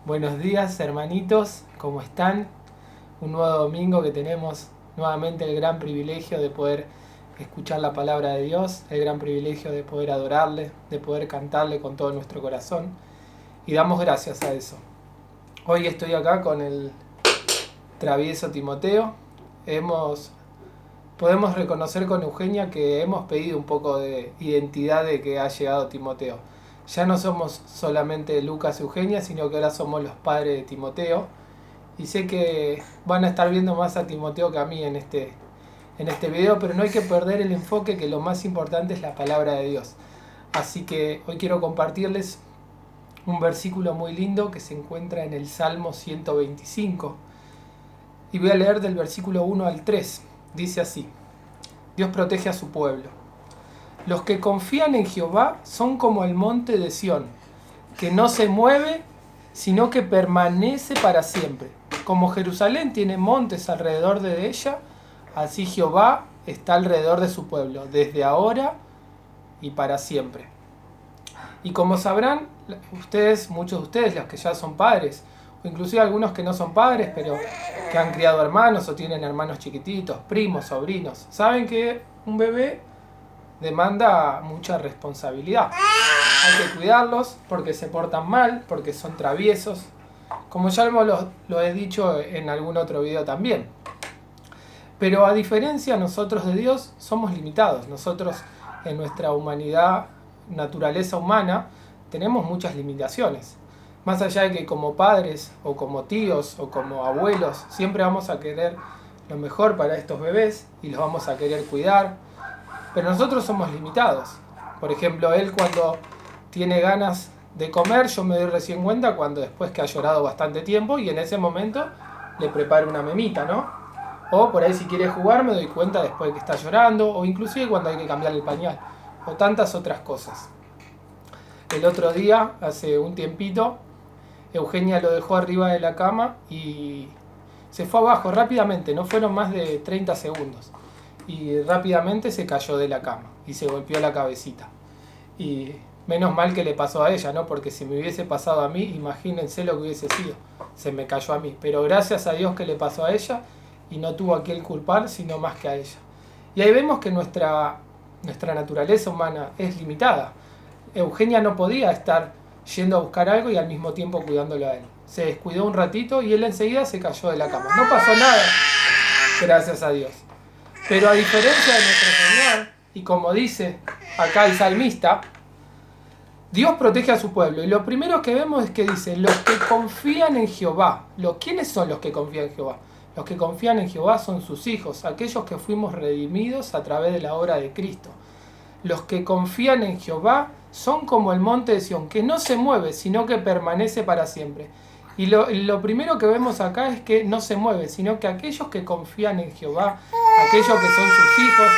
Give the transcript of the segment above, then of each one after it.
Buenos días, hermanitos, ¿cómo están? Un nuevo domingo que tenemos nuevamente el gran privilegio de poder escuchar la palabra de Dios, el gran privilegio de poder adorarle, de poder cantarle con todo nuestro corazón y damos gracias a eso. Hoy estoy acá con el travieso Timoteo. Podemos reconocer con Eugenia que hemos pedido un poco de identidad de que ha llegado Timoteo. Ya no somos solamente Lucas y Eugenia, sino que ahora somos los padres de Timoteo. Y sé que van a estar viendo más a Timoteo que a mí en este video, pero no hay que perder el enfoque, que lo más importante es la palabra de Dios. Así que hoy quiero compartirles un versículo muy lindo que se encuentra en el Salmo 125. Y voy a leer del versículo 1 al 3. Dice así: Dios protege a su pueblo. Los que confían en Jehová son como el monte de Sión, que no se mueve, sino que permanece para siempre. Como Jerusalén tiene montes alrededor de ella, así Jehová está alrededor de su pueblo, desde ahora y para siempre. Y como sabrán ustedes, muchos de ustedes, los que ya son padres, o inclusive algunos que no son padres, pero que han criado hermanos o tienen hermanos chiquititos, primos, sobrinos, saben que un bebé demanda mucha responsabilidad. Hay que cuidarlos porque se portan mal, porque son traviesos, como ya lo he dicho en algún otro video también. Pero a diferencia nosotros de Dios somos limitados. Nosotros en nuestra humanidad, naturaleza humana, tenemos muchas limitaciones. Más allá de que como padres o como tíos o como abuelos siempre vamos a querer lo mejor para estos bebés y los vamos a querer cuidar, pero nosotros somos limitados. Por ejemplo, él cuando tiene ganas de comer, yo me doy recién cuenta cuando después que ha llorado bastante tiempo y en ese momento le preparo una memita, ¿no? O por ahí si quiere jugar me doy cuenta después de que está llorando, o inclusive cuando hay que cambiar el pañal, o tantas otras cosas. El otro día, hace un tiempito, Eugenia lo dejó arriba de la cama y se fue abajo rápidamente, no fueron más de 30 segundos. Y rápidamente se cayó de la cama y se golpeó la cabecita. Y menos mal que le pasó a ella, ¿no? Porque si me hubiese pasado a mí, imagínense lo que hubiese sido. Se me cayó a mí. Pero gracias a Dios que le pasó a ella y no tuvo a quien culpar, sino más que a ella. Y ahí vemos que nuestra naturaleza humana es limitada. Eugenia no podía estar yendo a buscar algo y al mismo tiempo cuidándolo a él. Se descuidó un ratito y él enseguida se cayó de la cama. No pasó nada, gracias a Dios. Pero a diferencia de nuestro Señor, y como dice acá el salmista, Dios protege a su pueblo. Y lo primero que vemos es que dice, los que confían en Jehová. ¿Quiénes son los que confían en Jehová? Los que confían en Jehová son sus hijos, aquellos que fuimos redimidos a través de la obra de Cristo. Los que confían en Jehová son como el monte de Sión, que no se mueve, sino que permanece para siempre. Y lo primero que vemos acá es que no se mueve, sino que aquellos que confían en Jehová, aquellos que son sus hijos,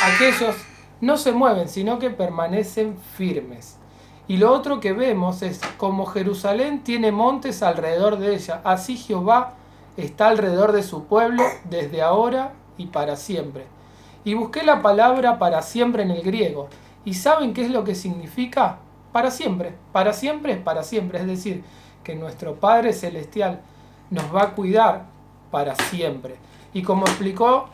aquellos no se mueven, sino que permanecen firmes. Y lo otro que vemos es, como Jerusalén tiene montes alrededor de ella, así Jehová está alrededor de su pueblo desde ahora y para siempre. Y busqué la palabra para siempre en el griego. ¿Y saben qué es lo que significa? Para siempre. Para siempre es para siempre. Es decir, que nuestro Padre Celestial nos va a cuidar para siempre. Y como explicó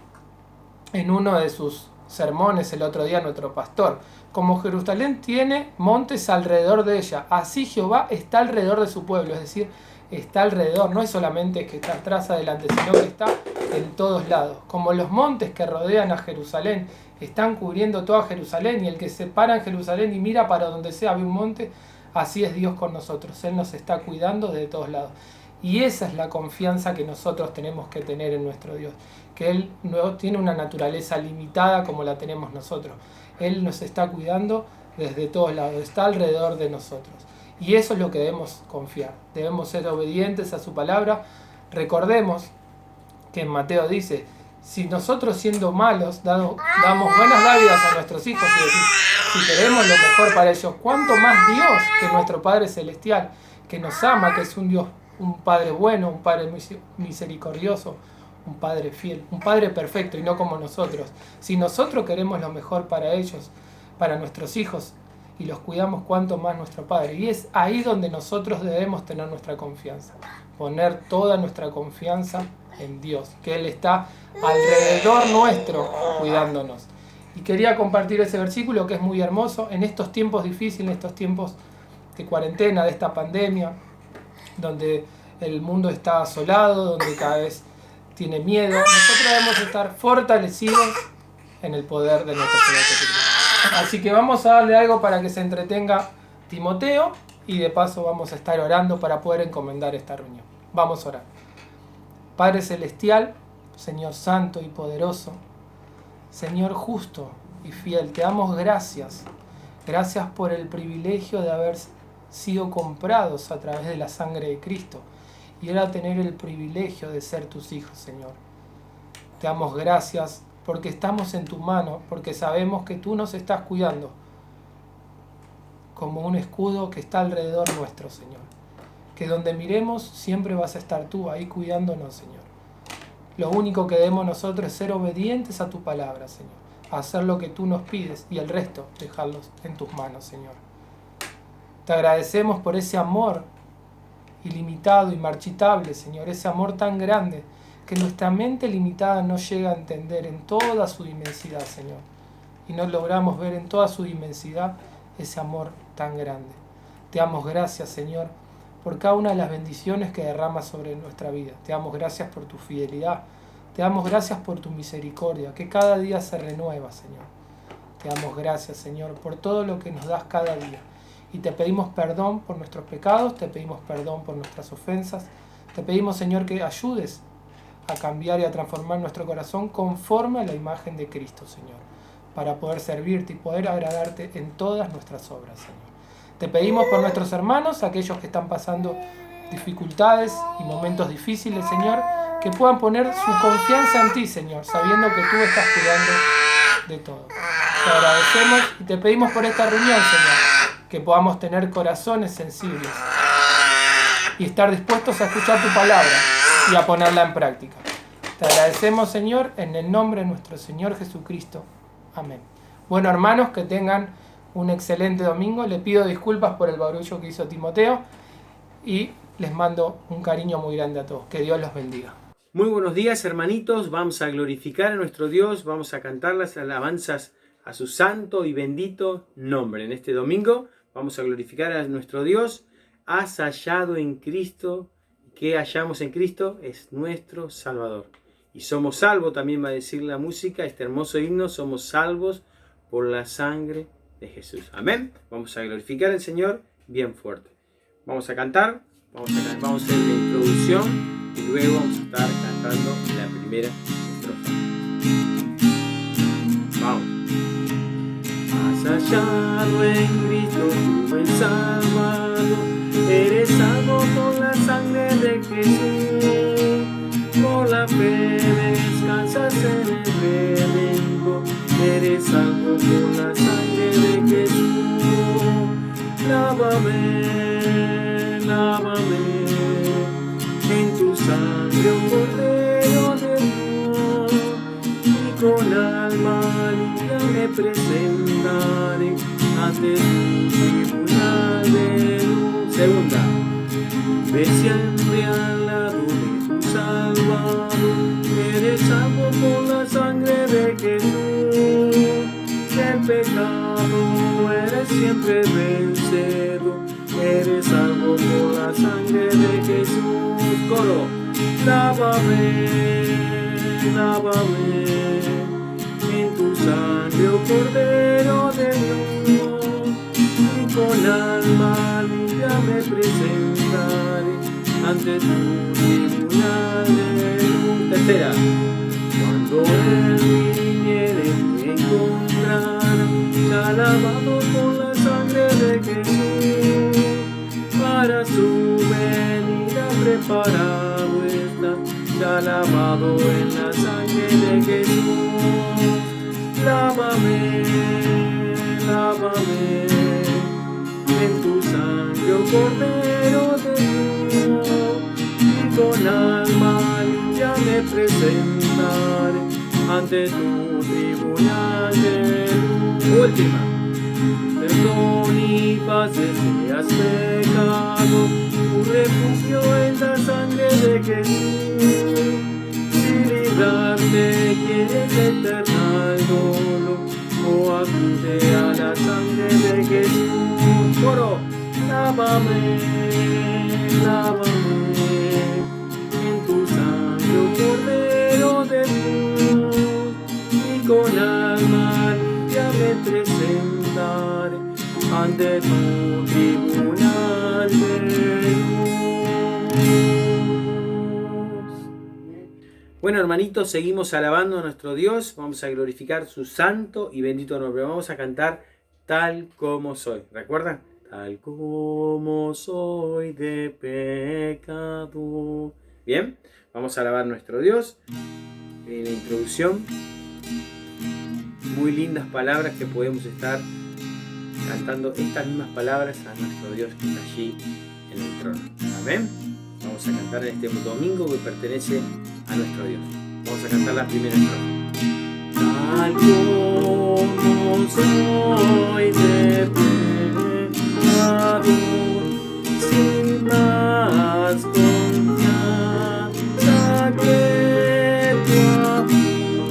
en uno de sus sermones el otro día nuestro pastor, como Jerusalén tiene montes alrededor de ella, así Jehová está alrededor de su pueblo. Es decir, está alrededor, no es solamente que está atrás adelante, sino que está en todos lados. Como los montes que rodean a Jerusalén están cubriendo toda Jerusalén, y el que se para en Jerusalén y mira para donde sea ve un monte, así es Dios con nosotros. Él nos está cuidando de todos lados. Y esa es la confianza que nosotros tenemos que tener en nuestro Dios, que Él no tiene una naturaleza limitada como la tenemos nosotros. Él nos está cuidando desde todos lados, está alrededor de nosotros. Y eso es lo que debemos confiar. Debemos ser obedientes a su palabra. Recordemos que en Mateo dice, si nosotros siendo malos damos buenas dádivas a nuestros hijos, y decir, si queremos lo mejor para ellos, ¿cuánto más Dios, que nuestro Padre Celestial, que nos ama, que es un Dios, un Padre bueno, un Padre misericordioso, un Padre fiel, un Padre perfecto y no como nosotros? Si nosotros queremos lo mejor para ellos, para nuestros hijos, y los cuidamos cuanto más nuestro Padre. Y es ahí donde nosotros debemos tener nuestra confianza, poner toda nuestra confianza en Dios, que Él está alrededor nuestro cuidándonos. Y quería compartir ese versículo que es muy hermoso en estos tiempos difíciles, en estos tiempos de cuarentena, de esta pandemia, donde el mundo está asolado, donde cada vez tiene miedo. Nosotros debemos estar fortalecidos en el poder de nuestro Señor Jesucristo. Así que vamos a darle algo para que se entretenga Timoteo y de paso vamos a estar orando para poder encomendar esta reunión. Vamos a orar. Padre Celestial, Señor Santo y Poderoso, Señor justo y fiel, te damos gracias. Gracias por el privilegio de haber sido comprados a través de la sangre de Cristo y ahora tener el privilegio de ser tus hijos, Señor. Te damos gracias porque estamos en tu mano, porque sabemos que tú nos estás cuidando como un escudo que está alrededor nuestro, Señor. Que donde miremos siempre vas a estar tú ahí cuidándonos, Señor. Lo único que debemos nosotros es ser obedientes a tu palabra, Señor. Hacer lo que tú nos pides y el resto dejarlos en tus manos, Señor. Te agradecemos por ese amor ilimitado, inmarchitable, Señor. Ese amor tan grande que nuestra mente limitada no llega a entender en toda su inmensidad, Señor. Y no logramos ver en toda su inmensidad ese amor tan grande. Te damos gracias, Señor, por cada una de las bendiciones que derramas sobre nuestra vida. Te damos gracias por tu fidelidad. Te damos gracias por tu misericordia, que cada día se renueva, Señor. Te damos gracias, Señor, por todo lo que nos das cada día. Y te pedimos perdón por nuestros pecados, te pedimos perdón por nuestras ofensas. Te pedimos, Señor, que ayudes a cambiar y a transformar nuestro corazón conforme a la imagen de Cristo, Señor, para poder servirte y poder agradarte en todas nuestras obras, Señor. Te pedimos por nuestros hermanos, aquellos que están pasando dificultades y momentos difíciles, Señor, que puedan poner su confianza en ti, Señor, sabiendo que tú estás cuidando de todo. Te agradecemos y te pedimos por esta reunión, Señor, que podamos tener corazones sensibles y estar dispuestos a escuchar tu palabra y a ponerla en práctica. Te agradecemos, Señor, en el nombre de nuestro Señor Jesucristo. Amén. Bueno, hermanos, que tengan un excelente domingo. Le pido disculpas por el barullo que hizo Timoteo y les mando un cariño muy grande a todos. Que Dios los bendiga. Muy buenos días, hermanitos. Vamos a glorificar a nuestro Dios. Vamos a cantar las alabanzas a su santo y bendito nombre. En este domingo vamos a glorificar a nuestro Dios. Has hallado en Cristo. Que hallamos en Cristo es nuestro Salvador. Y somos salvos, también va a decir la música, este hermoso himno, somos salvos por la sangre de Jesús. Amén. Vamos a glorificar al Señor bien fuerte. Vamos a cantar, vamos a hacer la introducción y luego vamos a estar cantando la primera estrofa. Vamos. Has hallado en Cristo tu buen Salvador, eres salvo por la sangre de Jesús, por la fe descansas en el Redentor, eres salvo por la sangre de Jesús. Lávame, lávame, en tu sangre, oh Cordero de Dios, y con alma limpia me presentaré ante tu tribunal de luz. Segunda. Ve siempre al lado de tu Salvador, eres salvo por la sangre de Jesús. El pecado eres siempre vencedor, eres salvo por la sangre de Jesús. Coro. Lávame, lávame, en tu sangre, oh Cordero de Dios, y con alma limpia me presentaré ante tu tribunal de luz. Tercera. Cuando Él viniere me encontrará, ya lavado por la sangre de Jesús, para su venida preparado está, ya lavado en la sangre de Jesús. Lávame, lávame, en tu sangre, oh Cordero de Dios, y con alma limpia me presentaré ante tu tribunal de luz. Última. Perdón mi paz deseas pecado, tu refugio es la sangre de Jesús. Si librarte quieres eterno dolor, o acude a la sangre de Jesús. Coro, lávame, lávame en tu sangre, oh Cordero de Dios, y con alma limpia me presentaré ante tu tribunal de luz. Bueno, hermanitos, seguimos alabando a nuestro Dios. Vamos a glorificar su santo y bendito nombre. Vamos a cantar Tal como soy. ¿Recuerdan? Tal como soy de pecado. Bien, vamos a alabar a nuestro Dios. En la introducción, muy lindas palabras que podemos estar cantando estas mismas palabras a nuestro Dios que está allí en el trono. Amén. Vamos a cantar en este domingo que pertenece a nuestro Dios. Vamos a cantar la primera estrofa. Tal como soy de pecador, sin más confianza que tu amor,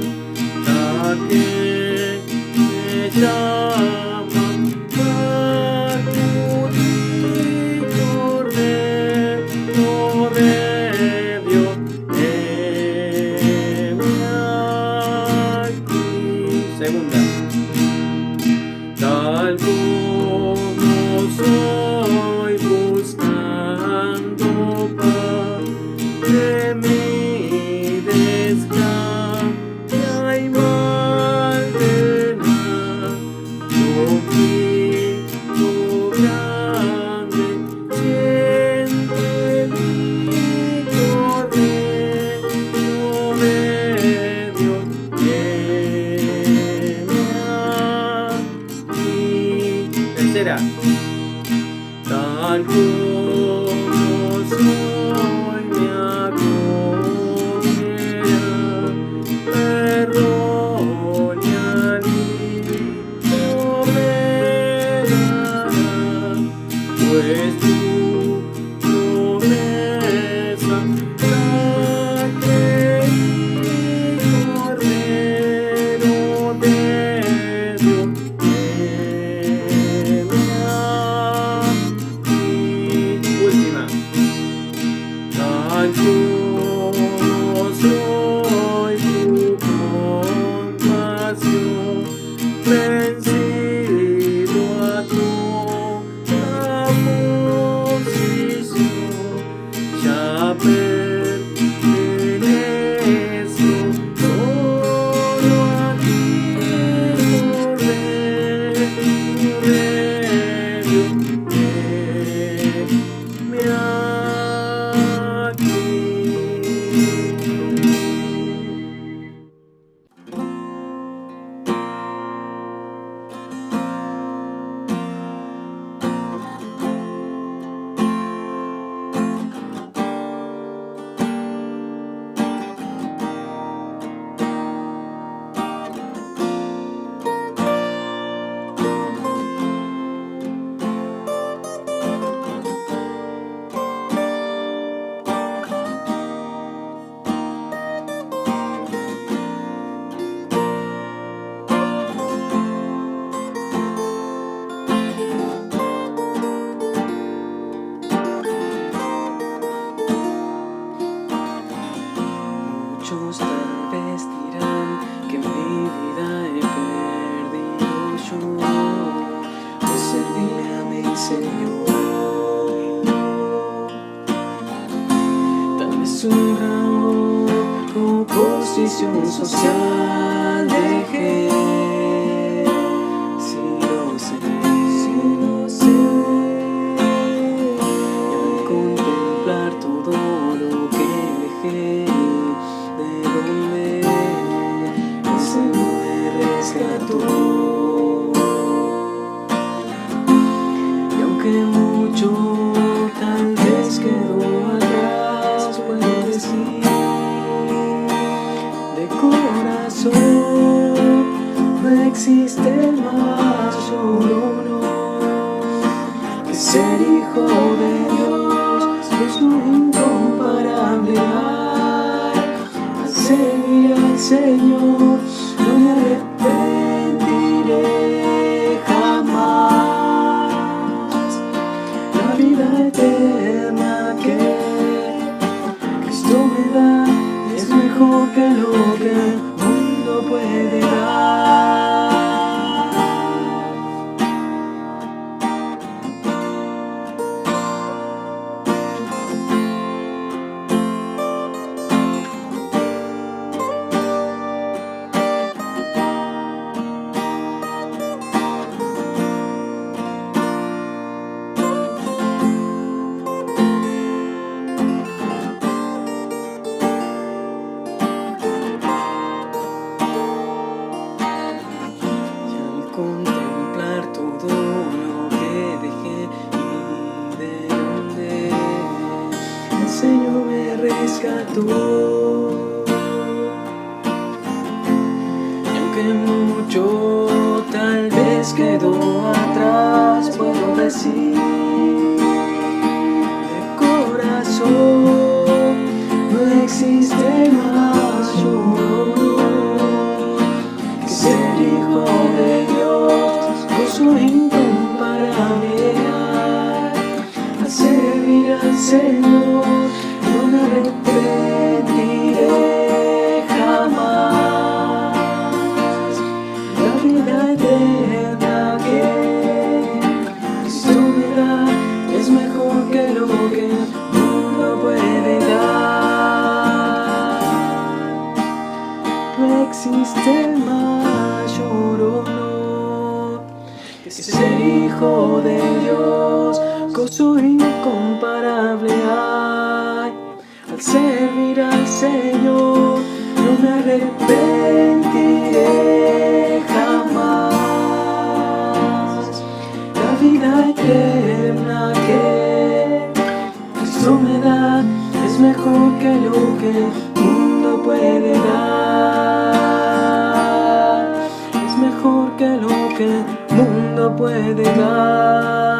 que me llama a acudir, Cordero de Dios, heme aquí. Segunda. Tal como soy buscando paz de mi desgracia y maldad, conflicto grande siempre mi Cordero de Dios, tercera. Tal como soy me acogerá, perdón y alivio me dará, pues tu promesa la creí, Cordero de Dios, última. Tal como soy tu compasión, vencido a toda oposición, ya pertenezco solo a ti, Cordero de Dios, heme aquí. Muchos tal vez dirán que mi vida he perdido yo por servirle a mi Señor. Tal vez un rango o posición social dejé. Si lo sé, y al contemplar todo lo que dejé, y aunque mucho tal vez quedó atrás, puedo decir de corazón comparables. Al servir al Señor no me arrepentiré jamás. La vida eterna que Cristo me da es mejor que lo que el mundo puede dar. Contemplar todo lo que dejé y de donde el Señor me rescató. Y aunque mucho tal vez quedó atrás, puedo decir de corazón, no existe más honor que ser hijo de gozo incomparable. Al servir al Señor no me arrepentiré jamás. La vida eterna que Cristo me da es mejor que lo que el mundo puede dar. No existe mayor honor que ser hijo de Dios, gozo incomparable hay. Al servir al Señor no me arrepentiré jamás. La vida eterna que Cristo me da es mejor que lo que el mundo puede dar. Es mejor que lo que el mundo puede dar.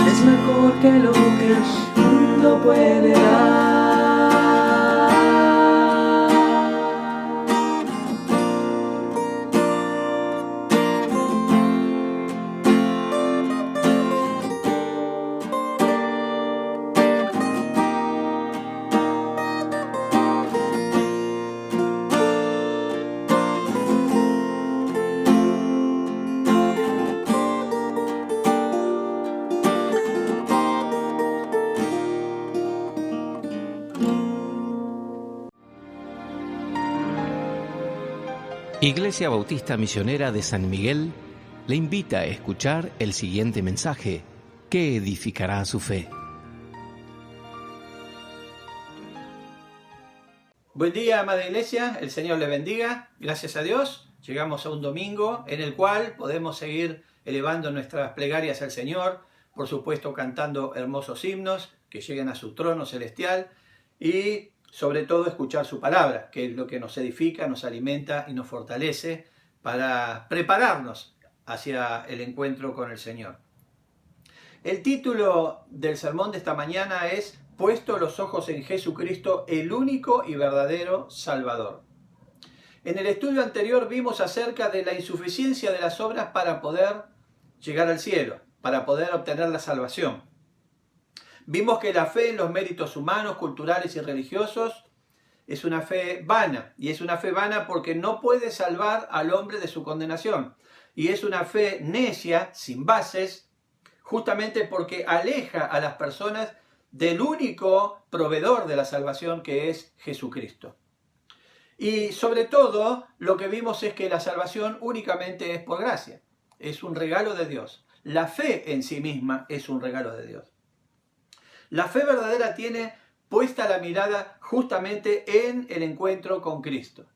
Es mejor que lo que el mundo puede dar. Iglesia Bautista Misionera de San Miguel le invita a escuchar el siguiente mensaje que edificará su fe. Buen día, amada Iglesia, el Señor le bendiga. Gracias a Dios, llegamos a un domingo en el cual podemos seguir elevando nuestras plegarias al Señor, por supuesto cantando hermosos himnos que lleguen a su trono celestial y sobre todo escuchar su palabra, que es lo que nos edifica, nos alimenta y nos fortalece para prepararnos hacia el encuentro con el Señor. El título del sermón de esta mañana es Puesto los ojos en Jesucristo, el único y verdadero Salvador. En el estudio anterior vimos acerca de la insuficiencia de las obras para poder llegar al cielo, para poder obtener la salvación. Vimos que la fe en los méritos humanos, culturales y religiosos es una fe vana, y es una fe vana porque no puede salvar al hombre de su condenación. Y es una fe necia, sin bases, justamente porque aleja a las personas del único proveedor de la salvación, que es Jesucristo. Y sobre todo, lo que vimos es que la salvación únicamente es por gracia, es un regalo de Dios. La fe en sí misma es un regalo de Dios. La fe verdadera tiene puesta la mirada justamente en el encuentro con Cristo.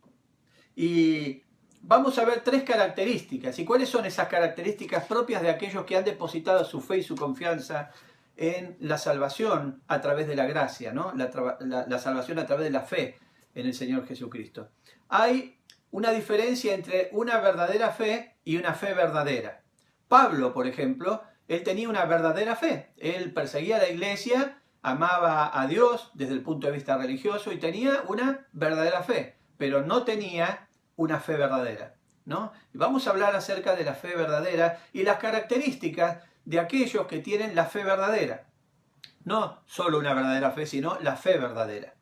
Y vamos a ver tres características. ¿Y cuáles son esas características propias de aquellos que han depositado su fe y su confianza en la salvación a través de la gracia, ¿no? La salvación a través de la fe en el Señor Jesucristo? Hay una diferencia entre una verdadera fe y una fe verdadera. Pablo, por ejemplo, él tenía una verdadera fe. Él perseguía a la iglesia amaba a Dios desde el punto de vista religioso y tenía una verdadera fe, pero no tenía una fe verdadera, ¿no? Y vamos a hablar acerca de la fe verdadera y las características de aquellos que tienen la fe verdadera. No solo una verdadera fe, sino la fe verdadera.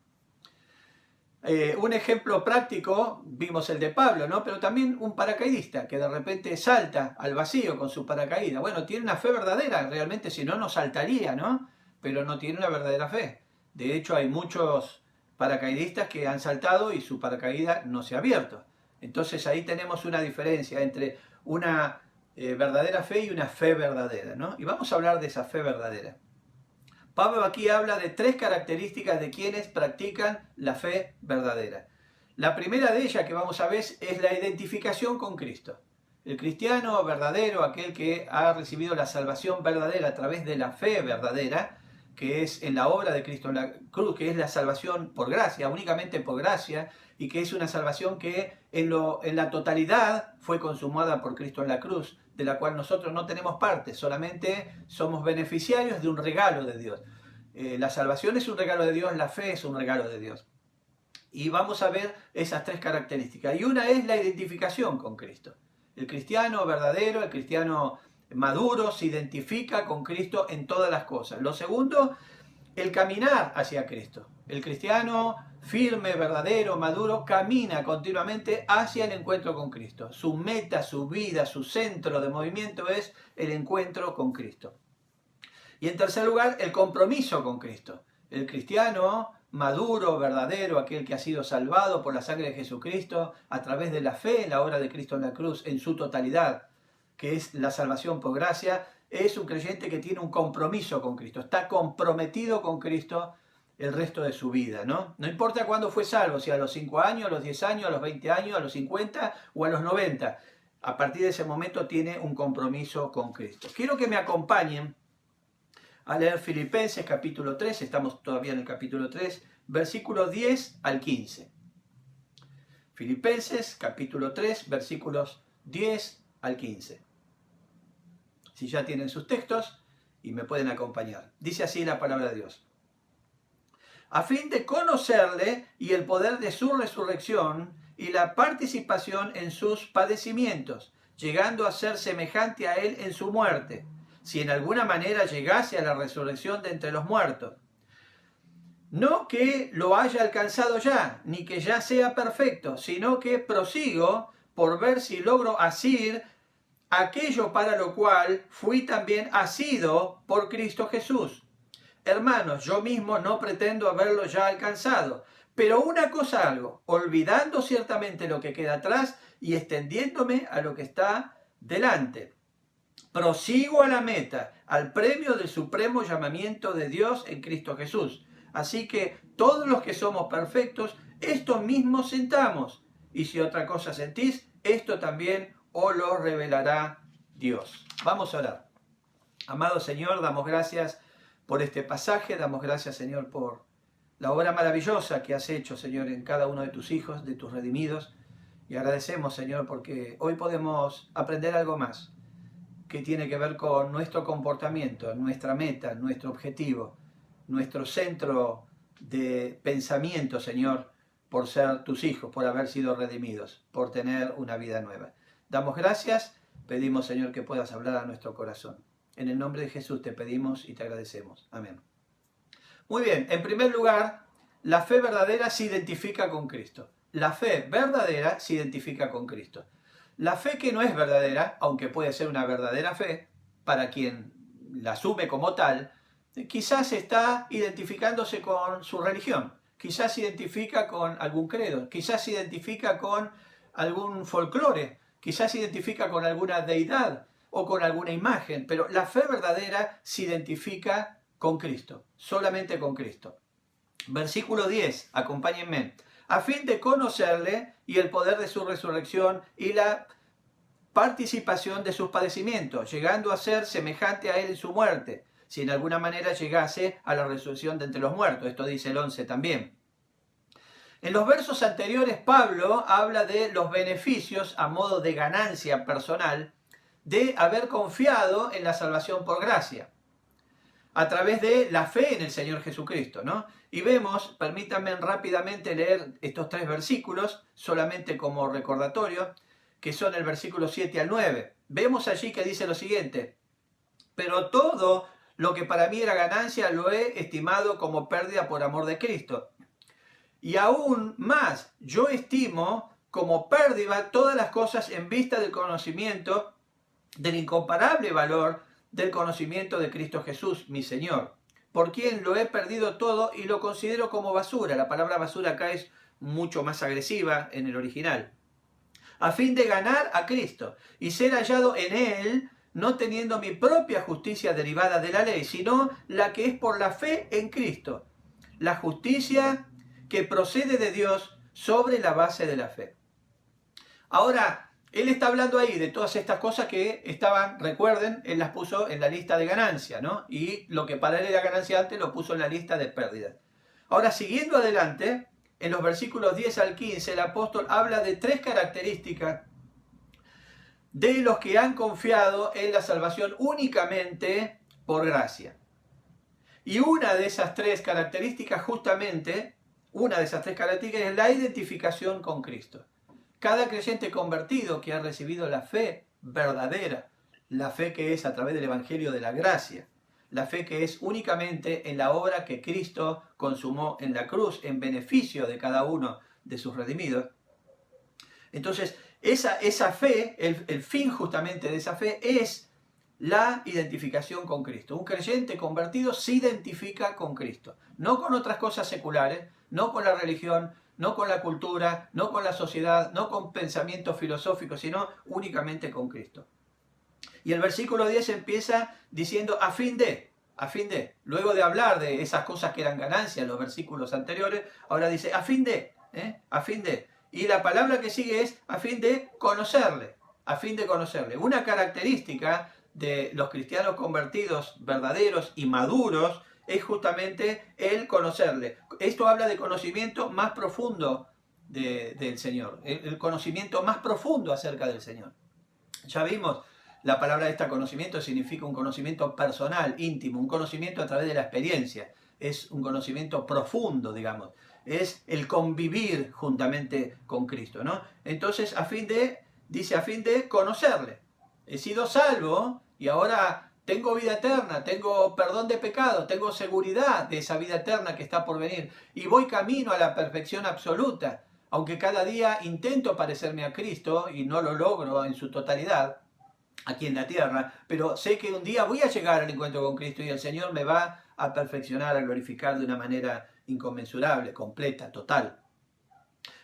Un ejemplo práctico, vimos el de Pablo, ¿no? Pero también un paracaidista que de repente salta al vacío con su paracaídas. Bueno, tiene una fe verdadera, realmente si no, no saltaría, ¿no? Pero no tiene una verdadera fe. De hecho, hay muchos paracaidistas que han saltado y su paracaídas no se ha abierto. Entonces ahí tenemos una diferencia entre una verdadera fe y una fe verdadera, ¿no? Y vamos a hablar de esa fe verdadera. Pablo aquí habla de 3 características de quienes practican la fe verdadera. La primera de ellas que vamos a ver es la identificación con Cristo. El cristiano verdadero, aquel que ha recibido la salvación verdadera a través de la fe verdadera, que es en la obra de Cristo en la cruz, que es la salvación por gracia, únicamente por gracia, y que es una salvación que en la totalidad fue consumada por Cristo en la cruz, de la cual nosotros no tenemos parte, solamente somos beneficiarios de un regalo de Dios. La salvación es un regalo de Dios, la fe es un regalo de Dios. Y vamos a ver esas 3 características. Y una es la identificación con Cristo. El cristiano verdadero, el cristiano maduro, se identifica con Cristo en todas las cosas. Lo segundo, el caminar hacia Cristo. El cristiano firme, verdadero, maduro, camina continuamente hacia el encuentro con Cristo. Su meta, su vida, su centro de movimiento es el encuentro con Cristo. Y en tercer lugar, el compromiso con Cristo. El cristiano maduro, verdadero, aquel que ha sido salvado por la sangre de Jesucristo a través de la fe en la obra de Cristo en la cruz en su totalidad, que es la salvación por gracia, es un creyente que tiene un compromiso con Cristo, está comprometido con Cristo el resto de su vida, ¿no? No importa cuándo fue salvo, si a los 5 años, a los 10 años, a los 20 años, a los 50 o a los 90. A partir de ese momento tiene un compromiso con Cristo. Quiero que me acompañen a leer Filipenses capítulo 3, estamos todavía en el capítulo 3, versículos 10 al 15. Filipenses capítulo 3, versículos 10 al 15. Si ya tienen sus textos y me pueden acompañar. Dice así la palabra de Dios. A fin de conocerle y el poder de su resurrección y la participación en sus padecimientos, llegando a ser semejante a él en su muerte, si en alguna manera llegase a la resurrección de entre los muertos. No que lo haya alcanzado ya, ni que ya sea perfecto, sino que prosigo por ver si logro asir aquello para lo cual fui también asido por Cristo Jesús. Hermanos, yo mismo no pretendo haberlo ya alcanzado, pero una cosa hago, olvidando ciertamente lo que queda atrás y extendiéndome a lo que está delante. Prosigo a la meta, al premio del supremo llamamiento de Dios en Cristo Jesús. Así que todos los que somos perfectos, esto mismo sentamos. Y si otra cosa sentís, esto también os lo revelará Dios. Vamos a orar. Amado Señor, damos gracias por este pasaje, damos gracias, Señor, por la obra maravillosa que has hecho, Señor, en cada uno de tus hijos, de tus redimidos. Y agradecemos, Señor, porque hoy podemos aprender algo más que tiene que ver con nuestro comportamiento, nuestra meta, nuestro objetivo, nuestro centro de pensamiento, Señor, por ser tus hijos, por haber sido redimidos, por tener una vida nueva. Damos gracias, pedimos, Señor, que puedas hablar a nuestro corazón. En el nombre de Jesús te pedimos y te agradecemos. Amén. Muy bien, en primer lugar, la fe verdadera se identifica con Cristo. La fe verdadera se identifica con Cristo. La fe que no es verdadera, aunque puede ser una verdadera fe, para quien la asume como tal, quizás está identificándose con su religión, quizás se identifica con algún credo, quizás se identifica con algún folclore, quizás se identifica con alguna deidad o con alguna imagen, pero la fe verdadera se identifica con Cristo, solamente con Cristo. Versículo 10, acompáñenme. A fin de conocerle y el poder de su resurrección y la participación de sus padecimientos, llegando a ser semejante a él en su muerte, si en alguna manera llegase a la resurrección de entre los muertos. Esto dice el 11 también. En los versos anteriores, Pablo habla de los beneficios a modo de ganancia personal de haber confiado en la salvación por gracia. a través de la fe en el Señor Jesucristo, ¿no? Y vemos, permítanme rápidamente leer estos 3 versículos, solamente como recordatorio, que son el versículo 7 al 9. Vemos allí que dice lo siguiente: pero todo lo que para mí era ganancia lo he estimado como pérdida por amor de Cristo. Y aún más, yo estimo como pérdida todas las cosas en vista del conocimiento, del incomparable valor del conocimiento de Cristo Jesús, mi Señor, por quien lo he perdido todo y lo considero como basura. La palabra basura acá es mucho más agresiva en el original. A fin de ganar a Cristo y ser hallado en Él, no teniendo mi propia justicia derivada de la ley, sino la que es por la fe en Cristo, la justicia que procede de Dios sobre la base de la fe. Ahora, él está hablando ahí de todas estas cosas que estaban, recuerden, él las puso en la lista de ganancia, ¿no? Y lo que para él era ganancia antes lo puso en la lista de pérdidas. Ahora, siguiendo adelante, en los versículos 10 al 15, el apóstol habla de 3 características de los que han confiado en la salvación únicamente por gracia. Y una de esas 3 características, justamente, es la identificación con Cristo. Cada creyente convertido que ha recibido la fe verdadera, la fe que es a través del Evangelio de la gracia, la fe que es únicamente en la obra que Cristo consumó en la cruz en beneficio de cada uno de sus redimidos. Entonces, esa fe, el fin justamente de esa fe es la identificación con Cristo. Un creyente convertido se identifica con Cristo, no con otras cosas seculares, no con la religión, no con la cultura, no con la sociedad, no con pensamientos filosóficos, sino únicamente con Cristo. Y el versículo 10 empieza diciendo a fin de, luego de hablar de esas cosas que eran ganancias en los versículos anteriores, ahora dice a fin de. Y la palabra que sigue es a fin de conocerle, Una característica de los cristianos convertidos verdaderos y maduros es justamente el conocerle. Esto habla de conocimiento más profundo del Señor, el conocimiento más profundo acerca del Señor. Ya vimos, la palabra de este conocimiento significa un conocimiento personal, íntimo, un conocimiento a través de la experiencia. Es un conocimiento profundo, digamos. Es el convivir juntamente con Cristo, ¿no? Entonces, dice a fin de conocerle. He sido salvo y ahora tengo vida eterna, tengo perdón de pecado, tengo seguridad de esa vida eterna que está por venir. Y voy camino a la perfección absoluta. Aunque cada día intento parecerme a Cristo y no lo logro en su totalidad aquí en la tierra, pero sé que un día voy a llegar al encuentro con Cristo y el Señor me va a perfeccionar, a glorificar de una manera inconmensurable, completa, total.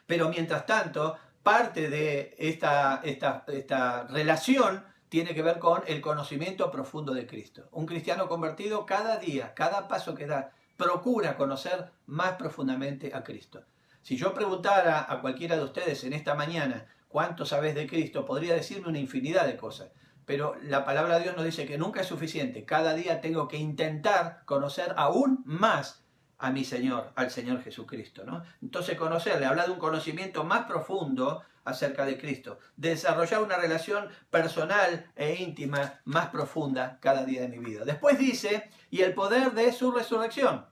Pero mientras tanto, parte de esta relación tiene que ver con el conocimiento profundo de Cristo. Un cristiano convertido cada día, cada paso que da, procura conocer más profundamente a Cristo. Si yo preguntara a cualquiera de ustedes en esta mañana cuánto sabés de Cristo, podría decirme una infinidad de cosas. Pero la palabra de Dios nos dice que nunca es suficiente. Cada día tengo que intentar conocer aún más a mi Señor, al Señor Jesucristo, ¿no? Entonces conocerle, habla de un conocimiento más profundo acerca de Cristo, de desarrollar una relación personal e íntima más profunda cada día de mi vida. Después dice, y el poder de su resurrección.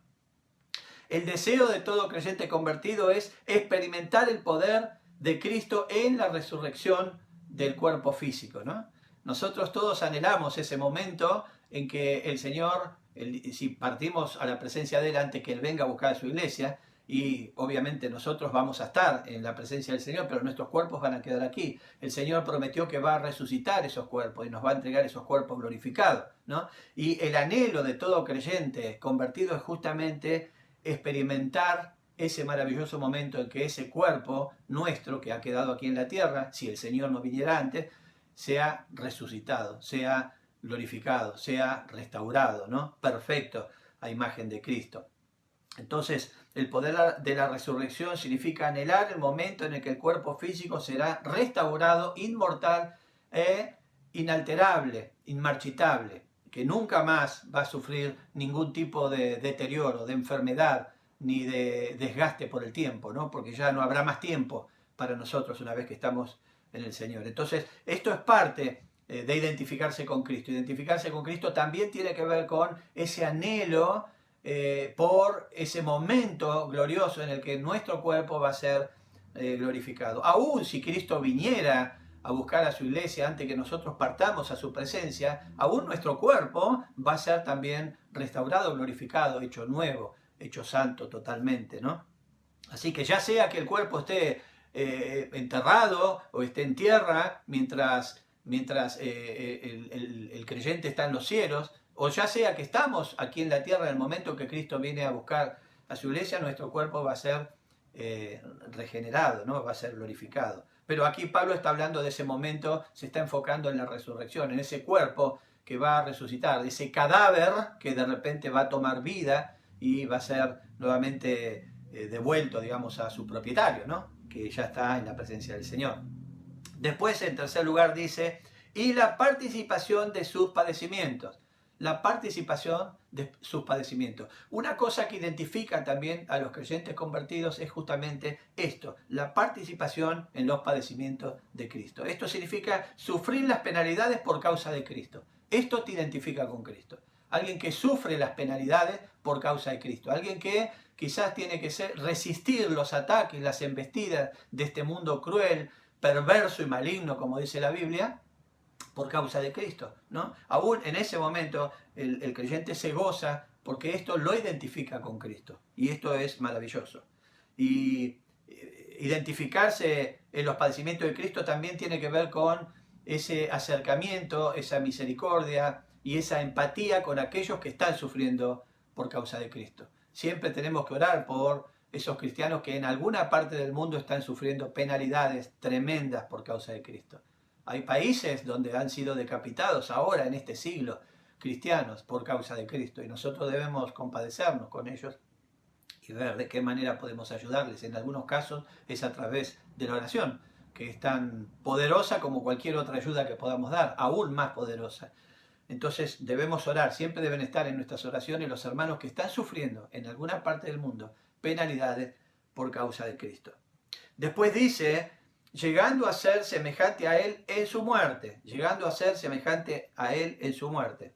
El deseo de todo creyente convertido es experimentar el poder de Cristo en la resurrección del cuerpo físico, ¿no? Nosotros todos anhelamos ese momento en que el Señor, si partimos a la presencia de Él antes que Él venga a buscar a su iglesia, y obviamente nosotros vamos a estar en la presencia del Señor, pero nuestros cuerpos van a quedar aquí. El Señor prometió que va a resucitar esos cuerpos y nos va a entregar esos cuerpos glorificados, ¿no? Y el anhelo de todo creyente convertido es justamente experimentar ese maravilloso momento en que ese cuerpo nuestro que ha quedado aquí en la tierra, si el Señor no viniera antes, sea resucitado, sea glorificado, sea restaurado, ¿no? Perfecto a imagen de Cristo. Entonces, el poder de la resurrección significa anhelar el momento en el que el cuerpo físico será restaurado, inmortal e inalterable, inmarchitable, que nunca más va a sufrir ningún tipo de deterioro, de enfermedad, ni de desgaste por el tiempo, ¿no? Porque ya no habrá más tiempo para nosotros una vez que estamos en el Señor. Entonces, esto es parte de identificarse con Cristo. Identificarse con Cristo también tiene que ver con ese anhelo por ese momento glorioso en el que nuestro cuerpo va a ser glorificado. Aún si Cristo viniera a buscar a su iglesia antes que nosotros partamos a su presencia, aún nuestro cuerpo va a ser también restaurado, glorificado, hecho nuevo, hecho santo totalmente, ¿no? Así que ya sea que el cuerpo esté enterrado o esté en tierra mientras el creyente está en los cielos, o ya sea que estamos aquí en la tierra en el momento que Cristo viene a buscar a su iglesia, nuestro cuerpo va a ser regenerado, ¿no? Va a ser glorificado. Pero aquí Pablo está hablando de ese momento, se está enfocando en la resurrección, en ese cuerpo que va a resucitar, ese cadáver que de repente va a tomar vida y va a ser nuevamente devuelto, digamos, a su propietario, ¿no? Que ya está en la presencia del Señor. Después, en tercer lugar, dice, y la participación de sus padecimientos. La participación de sus padecimientos. Una cosa que identifica también a los creyentes convertidos es justamente esto, la participación en los padecimientos de Cristo. Esto significa sufrir las penalidades por causa de Cristo. Esto te identifica con Cristo. Alguien que sufre las penalidades por causa de Cristo. Alguien que quizás tiene que resistir los ataques, las embestidas de este mundo cruel, perverso y maligno, como dice la Biblia, por causa de Cristo, ¿no? Aún en ese momento el creyente se goza porque esto lo identifica con Cristo. Y esto es maravilloso. Y identificarse en los padecimientos de Cristo también tiene que ver con ese acercamiento, esa misericordia y esa empatía con aquellos que están sufriendo por causa de Cristo. Siempre tenemos que orar por esos cristianos que en alguna parte del mundo están sufriendo penalidades tremendas por causa de Cristo. Hay países donde han sido decapitados ahora, en este siglo, cristianos por causa de Cristo. Y nosotros debemos compadecernos con ellos y ver de qué manera podemos ayudarles. En algunos casos es a través de la oración, que es tan poderosa como cualquier otra ayuda que podamos dar, aún más poderosa. Entonces debemos orar, siempre deben estar en nuestras oraciones los hermanos que están sufriendo en alguna parte del mundo penalidades por causa de Cristo. Después dice, llegando a ser semejante a Él en su muerte. Llegando a ser semejante a Él en su muerte.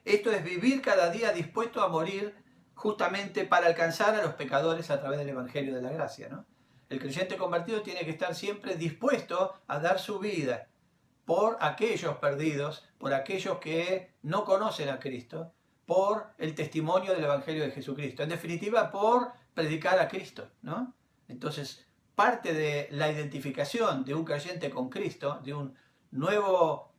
Esto es vivir cada día dispuesto a morir justamente para alcanzar a los pecadores a través del Evangelio de la Gracia, ¿no? El creyente convertido tiene que estar siempre dispuesto a dar su vida por aquellos perdidos, por aquellos que no conocen a Cristo, por el testimonio del Evangelio de Jesucristo. En definitiva, por predicar a Cristo, ¿no? Entonces, parte de la identificación de un creyente con Cristo, de un nuevo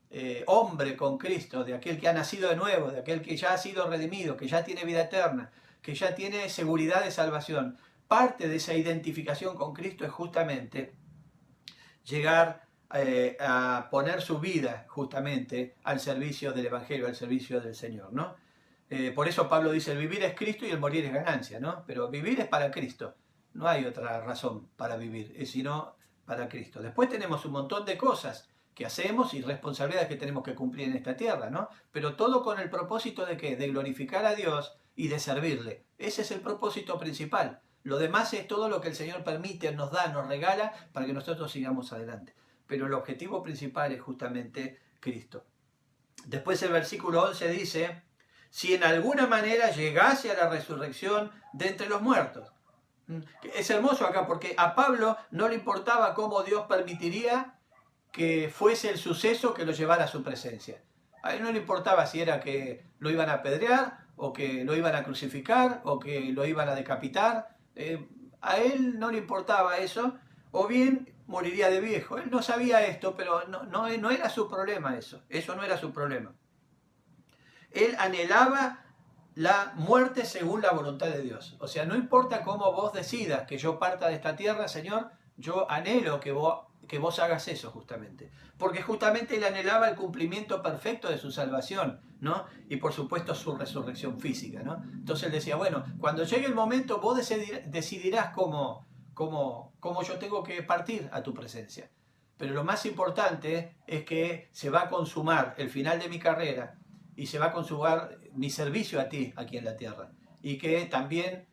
hombre con Cristo, de aquel que ha nacido de nuevo, de aquel que ya ha sido redimido, que ya tiene vida eterna, que ya tiene seguridad de salvación, parte de esa identificación con Cristo es justamente llegar a poner su vida justamente al servicio del Evangelio, al servicio del Señor, ¿no? Por eso Pablo dice, el vivir es Cristo y el morir es ganancia, ¿no? Pero vivir es para Cristo. No hay otra razón para vivir, sino para Cristo. Después tenemos un montón de cosas que hacemos y responsabilidades que tenemos que cumplir en esta tierra, ¿no? Pero todo con el propósito de ¿qué? De glorificar a Dios y de servirle. Ese es el propósito principal. Lo demás es todo lo que el Señor permite, nos da, nos regala para que nosotros sigamos adelante. Pero el objetivo principal es justamente Cristo. Después el versículo 11 dice, si en alguna manera llegase a la resurrección de entre los muertos. Es hermoso acá porque a Pablo no le importaba cómo Dios permitiría que fuese el suceso que lo llevara a su presencia. A él no le importaba si era que lo iban a apedrear, o que lo iban a crucificar, o que lo iban a decapitar. A él no le importaba eso, o bien moriría de viejo. Él no sabía esto, pero no era su problema eso. Eso no era su problema. Él anhelaba la muerte según la voluntad de Dios. O sea, no importa cómo vos decidas que yo parta de esta tierra, Señor, yo anhelo que vos hagas eso justamente. Porque justamente él anhelaba el cumplimiento perfecto de su salvación, ¿no? Y por supuesto su resurrección física, ¿no? Entonces él decía, bueno, cuando llegue el momento vos decidirás cómo yo tengo que partir a tu presencia. Pero lo más importante es que se va a consumar el final de mi carrera y se va a consumar mi servicio a ti aquí en la tierra. Y que también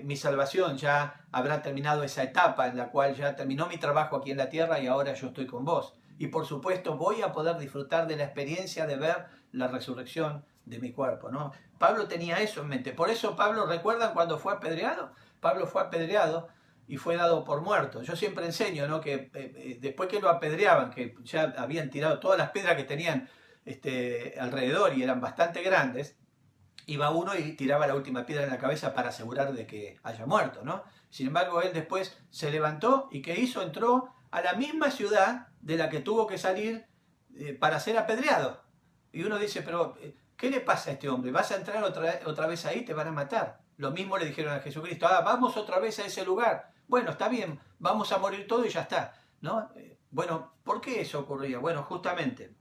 mi salvación ya habrá terminado esa etapa en la cual ya terminó mi trabajo aquí en la tierra y ahora yo estoy con vos. y por supuesto voy a poder disfrutar de la experiencia de ver la resurrección de mi cuerpo, ¿no? Pablo tenía eso en mente. Por eso Pablo, ¿recuerdan cuando fue apedreado? Pablo fue apedreado y fue dado por muerto. Yo siempre enseño, ¿no?, que después que lo apedreaban, que ya habían tirado todas las piedras que tenían alrededor y eran bastante grandes, iba uno y tiraba la última piedra en la cabeza para asegurar de que haya muerto, ¿no? Sin embargo, él después se levantó y ¿qué hizo? Entró a la misma ciudad de la que tuvo que salir para ser apedreado. Y uno dice, pero ¿qué le pasa a este hombre? ¿Vas a entrar otra vez ahí? Te van a matar. Lo mismo le dijeron a Jesucristo, vamos otra vez a ese lugar. Bueno, está bien, vamos a morir todos y ya está, ¿no? Bueno, ¿por qué eso ocurría? Bueno, justamente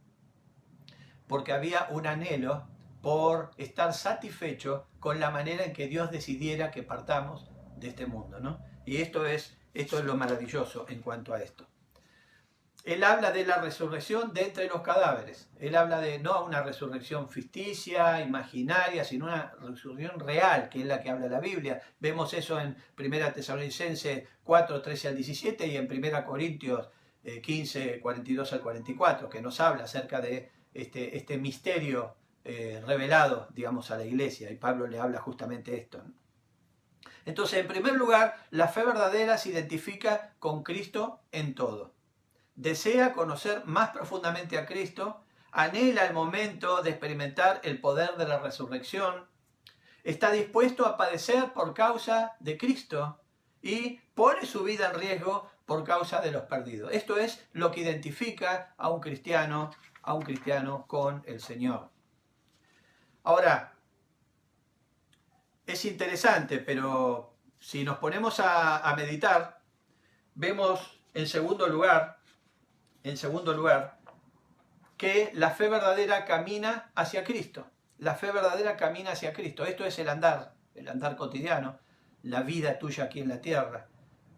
porque había un anhelo por estar satisfecho con la manera en que Dios decidiera que partamos de este mundo, ¿no? Y esto es lo maravilloso en cuanto a esto. Él habla de la resurrección de entre los cadáveres. Él habla de no una resurrección ficticia, imaginaria, sino una resurrección real, que es la que habla la Biblia. Vemos eso en 1 Tesalonicenses 4, 13 al 17 y en 1 Corintios 15, 42 al 44, que nos habla acerca de este misterio revelado, digamos, a la iglesia. Y Pablo le habla justamente esto, ¿no? Entonces, en primer lugar, la fe verdadera se identifica con Cristo en todo. Desea conocer más profundamente a Cristo, anhela el momento de experimentar el poder de la resurrección, está dispuesto a padecer por causa de Cristo y pone su vida en riesgo por causa de los perdidos. Esto es lo que identifica a un cristiano con el Señor. Ahora, es interesante, pero si nos ponemos a meditar, vemos en segundo lugar, que la fe verdadera camina hacia Cristo. La fe verdadera camina hacia Cristo. Esto es el andar cotidiano, la vida tuya aquí en la tierra,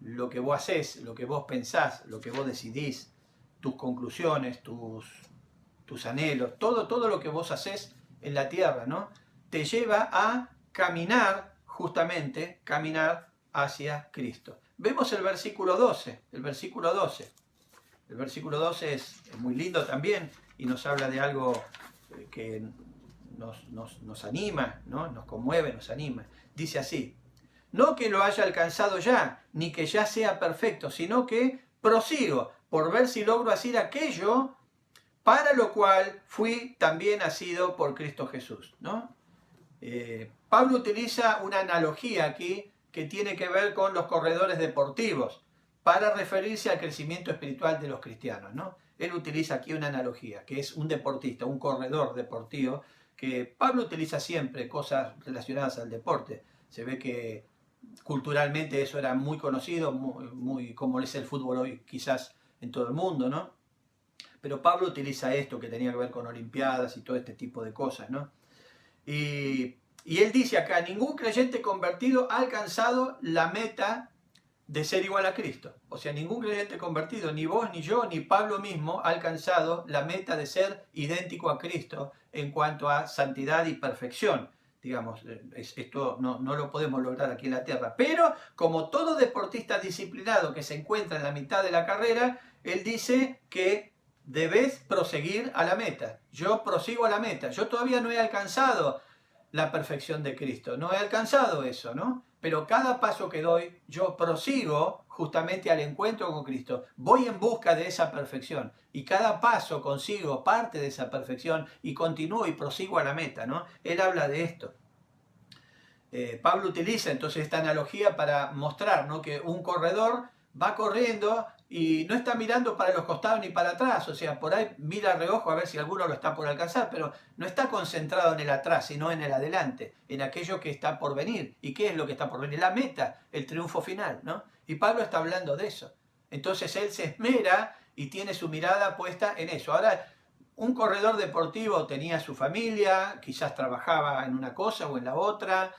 lo que vos hacés, lo que vos pensás, lo que vos decidís, tus conclusiones, tus anhelos, todo lo que vos hacés en la tierra, ¿no? Te lleva a caminar, justamente, caminar hacia Cristo. Vemos el versículo 12. El versículo 12 es muy lindo también y nos habla de algo que nos anima, ¿no? Nos conmueve, nos anima. Dice así: no que lo haya alcanzado ya, ni que ya sea perfecto, sino que prosigo por ver si logro hacer aquello para lo cual fui también nacido por Cristo Jesús, ¿no? Pablo utiliza una analogía aquí que tiene que ver con los corredores deportivos para referirse al crecimiento espiritual de los cristianos, ¿no? Él utiliza aquí una analogía, que es un deportista, un corredor deportivo, que Pablo utiliza siempre cosas relacionadas al deporte. Se ve que culturalmente eso era muy conocido, muy como es el fútbol hoy quizás en todo el mundo, ¿no? Pero Pablo utiliza esto que tenía que ver con olimpiadas y todo este tipo de cosas, ¿no? Y él dice acá, ningún creyente convertido ha alcanzado la meta de ser igual a Cristo. O sea, ningún creyente convertido, ni vos, ni yo, ni Pablo mismo, ha alcanzado la meta de ser idéntico a Cristo en cuanto a santidad y perfección. Digamos, esto no lo podemos lograr aquí en la tierra. Pero, como todo deportista disciplinado que se encuentra en la mitad de la carrera, él dice que debes proseguir a la meta. Yo prosigo a la meta. Yo todavía no he alcanzado la perfección de Cristo. No he alcanzado eso, ¿no? Pero cada paso que doy, yo prosigo justamente al encuentro con Cristo. Voy en busca de esa perfección. Y cada paso consigo parte de esa perfección y continúo y prosigo a la meta, ¿no? Él habla de esto. Pablo utiliza entonces esta analogía para mostrar, ¿no?, que un corredor va corriendo y no está mirando para los costados ni para atrás, o sea, por ahí mira a reojo a ver si alguno lo está por alcanzar, pero no está concentrado en el atrás, sino en el adelante, en aquello que está por venir. ¿Y qué es lo que está por venir? La meta, el triunfo final, ¿no? Y Pablo está hablando de eso. Entonces él se esmera y tiene su mirada puesta en eso. Ahora, un corredor deportivo tenía su familia, quizás trabajaba en una cosa o en la otra,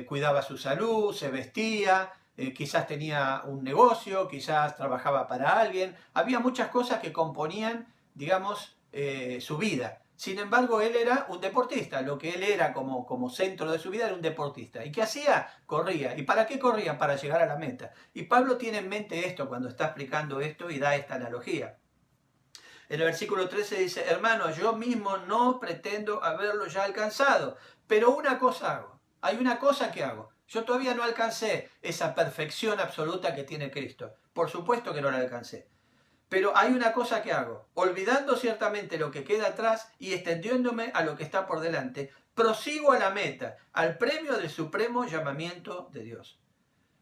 cuidaba su salud, se vestía, quizás tenía un negocio, quizás trabajaba para alguien. Había muchas cosas que componían, digamos, su vida. Sin embargo, él era un deportista. Lo que él era como centro de su vida era un deportista. ¿Y qué hacía? Corría. ¿Y para qué corría? Para llegar a la meta. Y Pablo tiene en mente esto cuando está explicando esto y da esta analogía. En el versículo 13 dice, hermanos, yo mismo no pretendo haberlo ya alcanzado, pero una cosa hago. Hay una cosa que hago. Yo todavía no alcancé esa perfección absoluta que tiene Cristo. Por supuesto que no la alcancé. Pero hay una cosa que hago. Olvidando ciertamente lo que queda atrás y extendiéndome a lo que está por delante, prosigo a la meta, al premio del supremo llamamiento de Dios.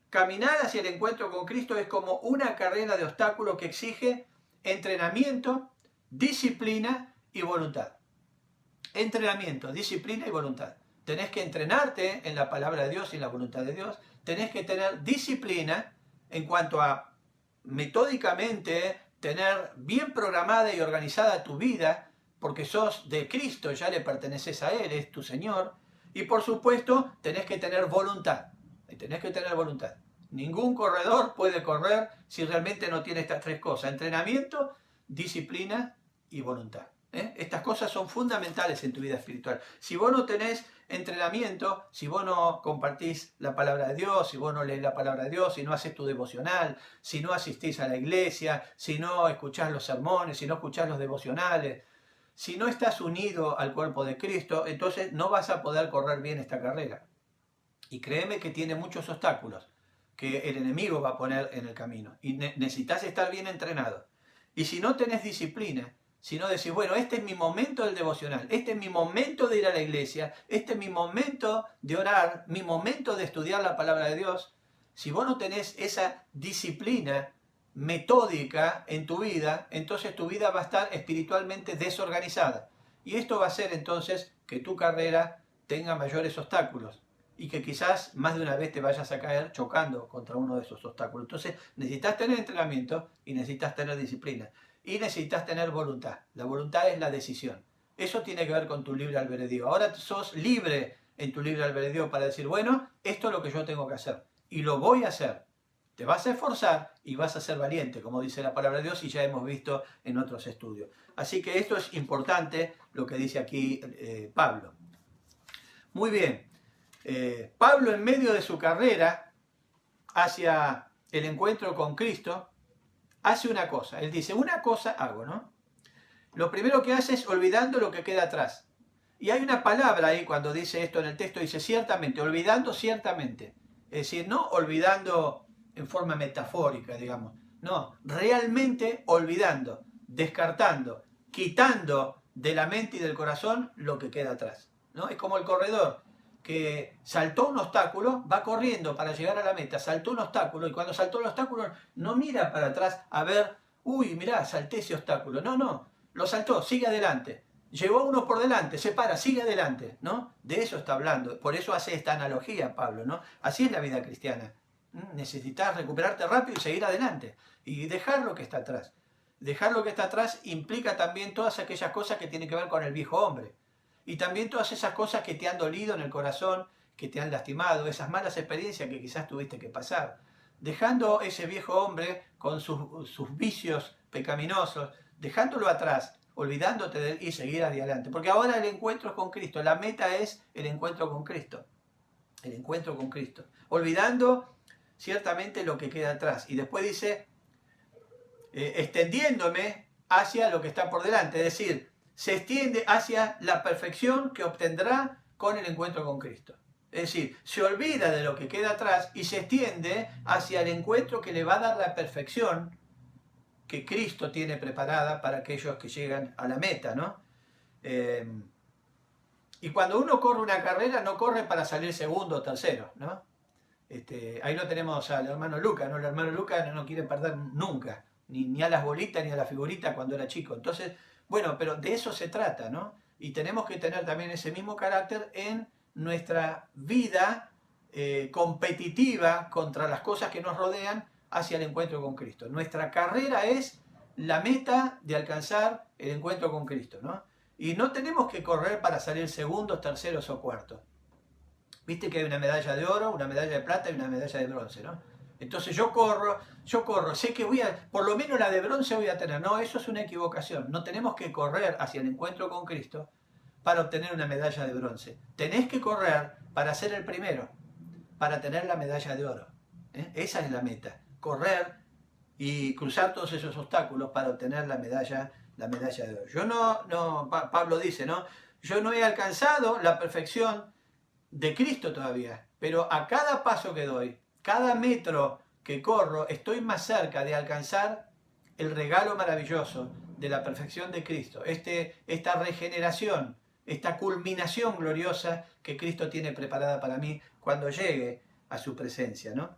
Caminar hacia el encuentro con Cristo es como una carrera de obstáculos que exige entrenamiento, disciplina y voluntad. Entrenamiento, disciplina y voluntad. Tenés que entrenarte en la palabra de Dios y en la voluntad de Dios. Tenés que tener disciplina en cuanto a metódicamente tener bien programada y organizada tu vida, porque sos de Cristo, ya le perteneces a Él, es tu Señor. Y por supuesto, tenés que tener voluntad. Tenés que tener voluntad. Ningún corredor puede correr si realmente no tiene estas tres cosas: entrenamiento, disciplina y voluntad. Estas cosas son fundamentales en tu vida espiritual. Si vos no tenés entrenamiento, si vos no compartís la palabra de Dios, si vos no lees la palabra de Dios, si no haces tu devocional, si no asistís a la iglesia, si no escuchás los sermones, si no escuchás los devocionales, si no estás unido al cuerpo de Cristo, entonces no vas a poder correr bien esta carrera. Y créeme que tiene muchos obstáculos que el enemigo va a poner en el camino. Y necesitas estar bien entrenado. Y si no tenés disciplina, si no decís, bueno, este es mi momento del devocional, este es mi momento de ir a la iglesia, este es mi momento de orar, mi momento de estudiar la palabra de Dios, si vos no tenés esa disciplina metódica en tu vida, entonces tu vida va a estar espiritualmente desorganizada. Y esto va a hacer entonces que tu carrera tenga mayores obstáculos y que quizás más de una vez te vayas a caer chocando contra uno de esos obstáculos. Entonces necesitas tener entrenamiento y necesitas tener disciplina. Y necesitas tener voluntad. La voluntad es la decisión. Eso tiene que ver con tu libre albedrío. Ahora sos libre en tu libre albedrío para decir, bueno, esto es lo que yo tengo que hacer. Y lo voy a hacer. Te vas a esforzar y vas a ser valiente, como dice la palabra de Dios y ya hemos visto en otros estudios. Así que esto es importante, lo que dice aquí Pablo. Muy bien. Pablo, en medio de su carrera hacia el encuentro con Cristo, hace una cosa. Él dice, una cosa hago, ¿no? Lo primero que hace es olvidando lo que queda atrás. Y hay una palabra ahí cuando dice esto en el texto, dice ciertamente, olvidando ciertamente. Es decir, no olvidando en forma metafórica, digamos. No, realmente olvidando, descartando, quitando de la mente y del corazón lo que queda atrás, ¿no? Es como el corredor que saltó un obstáculo, va corriendo para llegar a la meta, saltó un obstáculo y cuando saltó el obstáculo no mira para atrás a ver, uy, mirá, salté ese obstáculo. No, lo saltó, sigue adelante. Llevó uno por delante, se para, sigue adelante, ¿no? De eso está hablando. Por eso hace esta analogía Pablo, ¿no? Así es la vida cristiana. Necesitas recuperarte rápido y seguir adelante. Y dejar lo que está atrás. Dejar lo que está atrás implica también todas aquellas cosas que tienen que ver con el viejo hombre. Y también todas esas cosas que te han dolido en el corazón, que te han lastimado, esas malas experiencias que quizás tuviste que pasar. Dejando ese viejo hombre con sus vicios pecaminosos, dejándolo atrás, olvidándote de él y seguir adelante. Porque ahora el encuentro es con Cristo. La meta es el encuentro con Cristo. El encuentro con Cristo. Olvidando ciertamente lo que queda atrás. Y después dice, extendiéndome hacia lo que está por delante. Es decir, se extiende hacia la perfección que obtendrá con el encuentro con Cristo. Es decir, se olvida de lo que queda atrás y se extiende hacia el encuentro que le va a dar la perfección que Cristo tiene preparada para aquellos que llegan a la meta, ¿no? Y cuando uno corre una carrera, no corre para salir segundo o tercero, ¿no? Ahí lo tenemos al hermano Lucas, ¿no? El hermano Lucas no quiere perder nunca, ni a las bolitas ni a la figurita cuando era chico. Entonces, bueno, pero de eso se trata, ¿no? Y tenemos que tener también ese mismo carácter en nuestra vida competitiva contra las cosas que nos rodean hacia el encuentro con Cristo. Nuestra carrera es la meta de alcanzar el encuentro con Cristo, ¿no? Y no tenemos que correr para salir segundos, terceros o cuartos. Viste que hay una medalla de oro, una medalla de plata y una medalla de bronce, ¿no? Entonces yo corro, sé que por lo menos la de bronce voy a tener. No, eso es una equivocación. No tenemos que correr hacia el encuentro con Cristo para obtener una medalla de bronce. Tenés que correr para ser el primero, para tener la medalla de oro. Esa es la meta. Correr y cruzar todos esos obstáculos para obtener la medalla la medalla de oro. Pablo dice, ¿no? Yo no he alcanzado la perfección de Cristo todavía, pero a cada paso que doy, cada metro que corro, estoy más cerca de alcanzar el regalo maravilloso de la perfección de Cristo, esta regeneración, esta culminación gloriosa que Cristo tiene preparada para mí cuando llegue a su presencia, ¿no?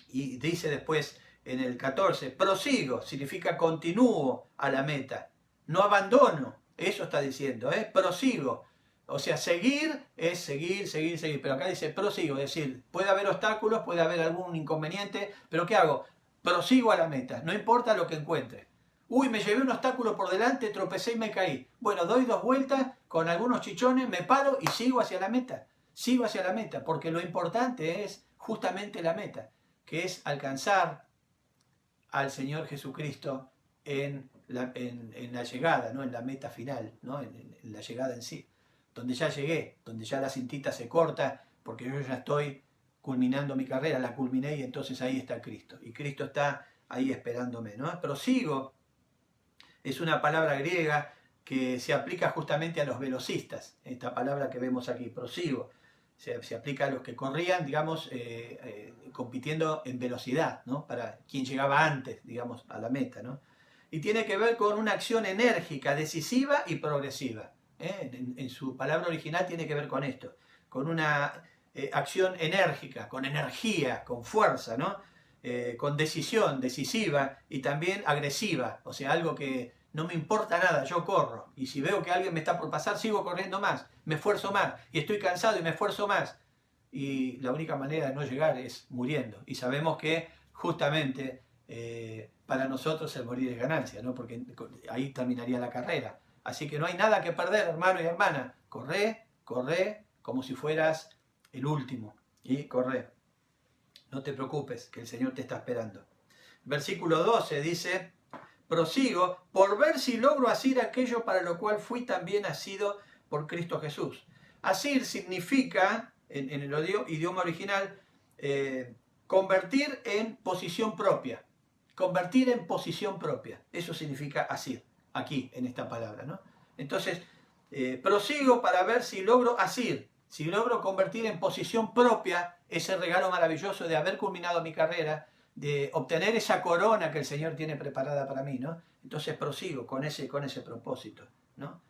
Y dice después en el 14, prosigo, significa continúo a la meta, no abandono, eso está diciendo, prosigo. O sea, seguir es seguir, pero acá dice prosigo, es decir, puede haber obstáculos, puede haber algún inconveniente, pero ¿qué hago? Prosigo a la meta, no importa lo que encuentre. Uy, me llevé un obstáculo por delante, tropecé y me caí. Bueno, doy 2 vueltas con algunos chichones, me paro y sigo hacia la meta. Sigo hacia la meta, porque lo importante es justamente la meta, que es alcanzar al Señor Jesucristo en la llegada, ¿no? En la meta final, ¿no? En la llegada en sí. Donde ya llegué, donde ya la cintita se corta, porque yo ya estoy culminando mi carrera, la culminé y entonces ahí está Cristo. Y Cristo está ahí esperándome, ¿no? Prosigo es una palabra griega que se aplica justamente a los velocistas. Esta palabra que vemos aquí, prosigo, se aplica a los que corrían, digamos, compitiendo en velocidad, ¿no? Para quien llegaba antes, digamos, a la meta, ¿no? Y tiene que ver con una acción enérgica, decisiva y progresiva. En su palabra original tiene que ver con esto, con una acción enérgica, con energía, con fuerza, ¿no? Con decisión, decisiva y también agresiva, o sea, algo que no me importa nada, yo corro, y si veo que alguien me está por pasar, sigo corriendo más, me esfuerzo más, y estoy cansado y me esfuerzo más, y la única manera de no llegar es muriendo, y sabemos que justamente para nosotros el morir es ganancia, ¿no? Porque ahí terminaría la carrera. Así que no hay nada que perder, hermano y hermana. Corre como si fueras el último. Y corre. No te preocupes, que el Señor te está esperando. Versículo 12 dice, prosigo por ver si logro asir aquello para lo cual fui también asido por Cristo Jesús. Asir significa, en el idioma original, convertir en posición propia. Convertir en posición propia. Eso significa asir. Aquí, en esta palabra, ¿no? Entonces, prosigo para ver si logro asir, si logro convertir en posición propia ese regalo maravilloso de haber culminado mi carrera, de obtener esa corona que el Señor tiene preparada para mí, ¿no? Entonces prosigo con ese propósito, ¿no?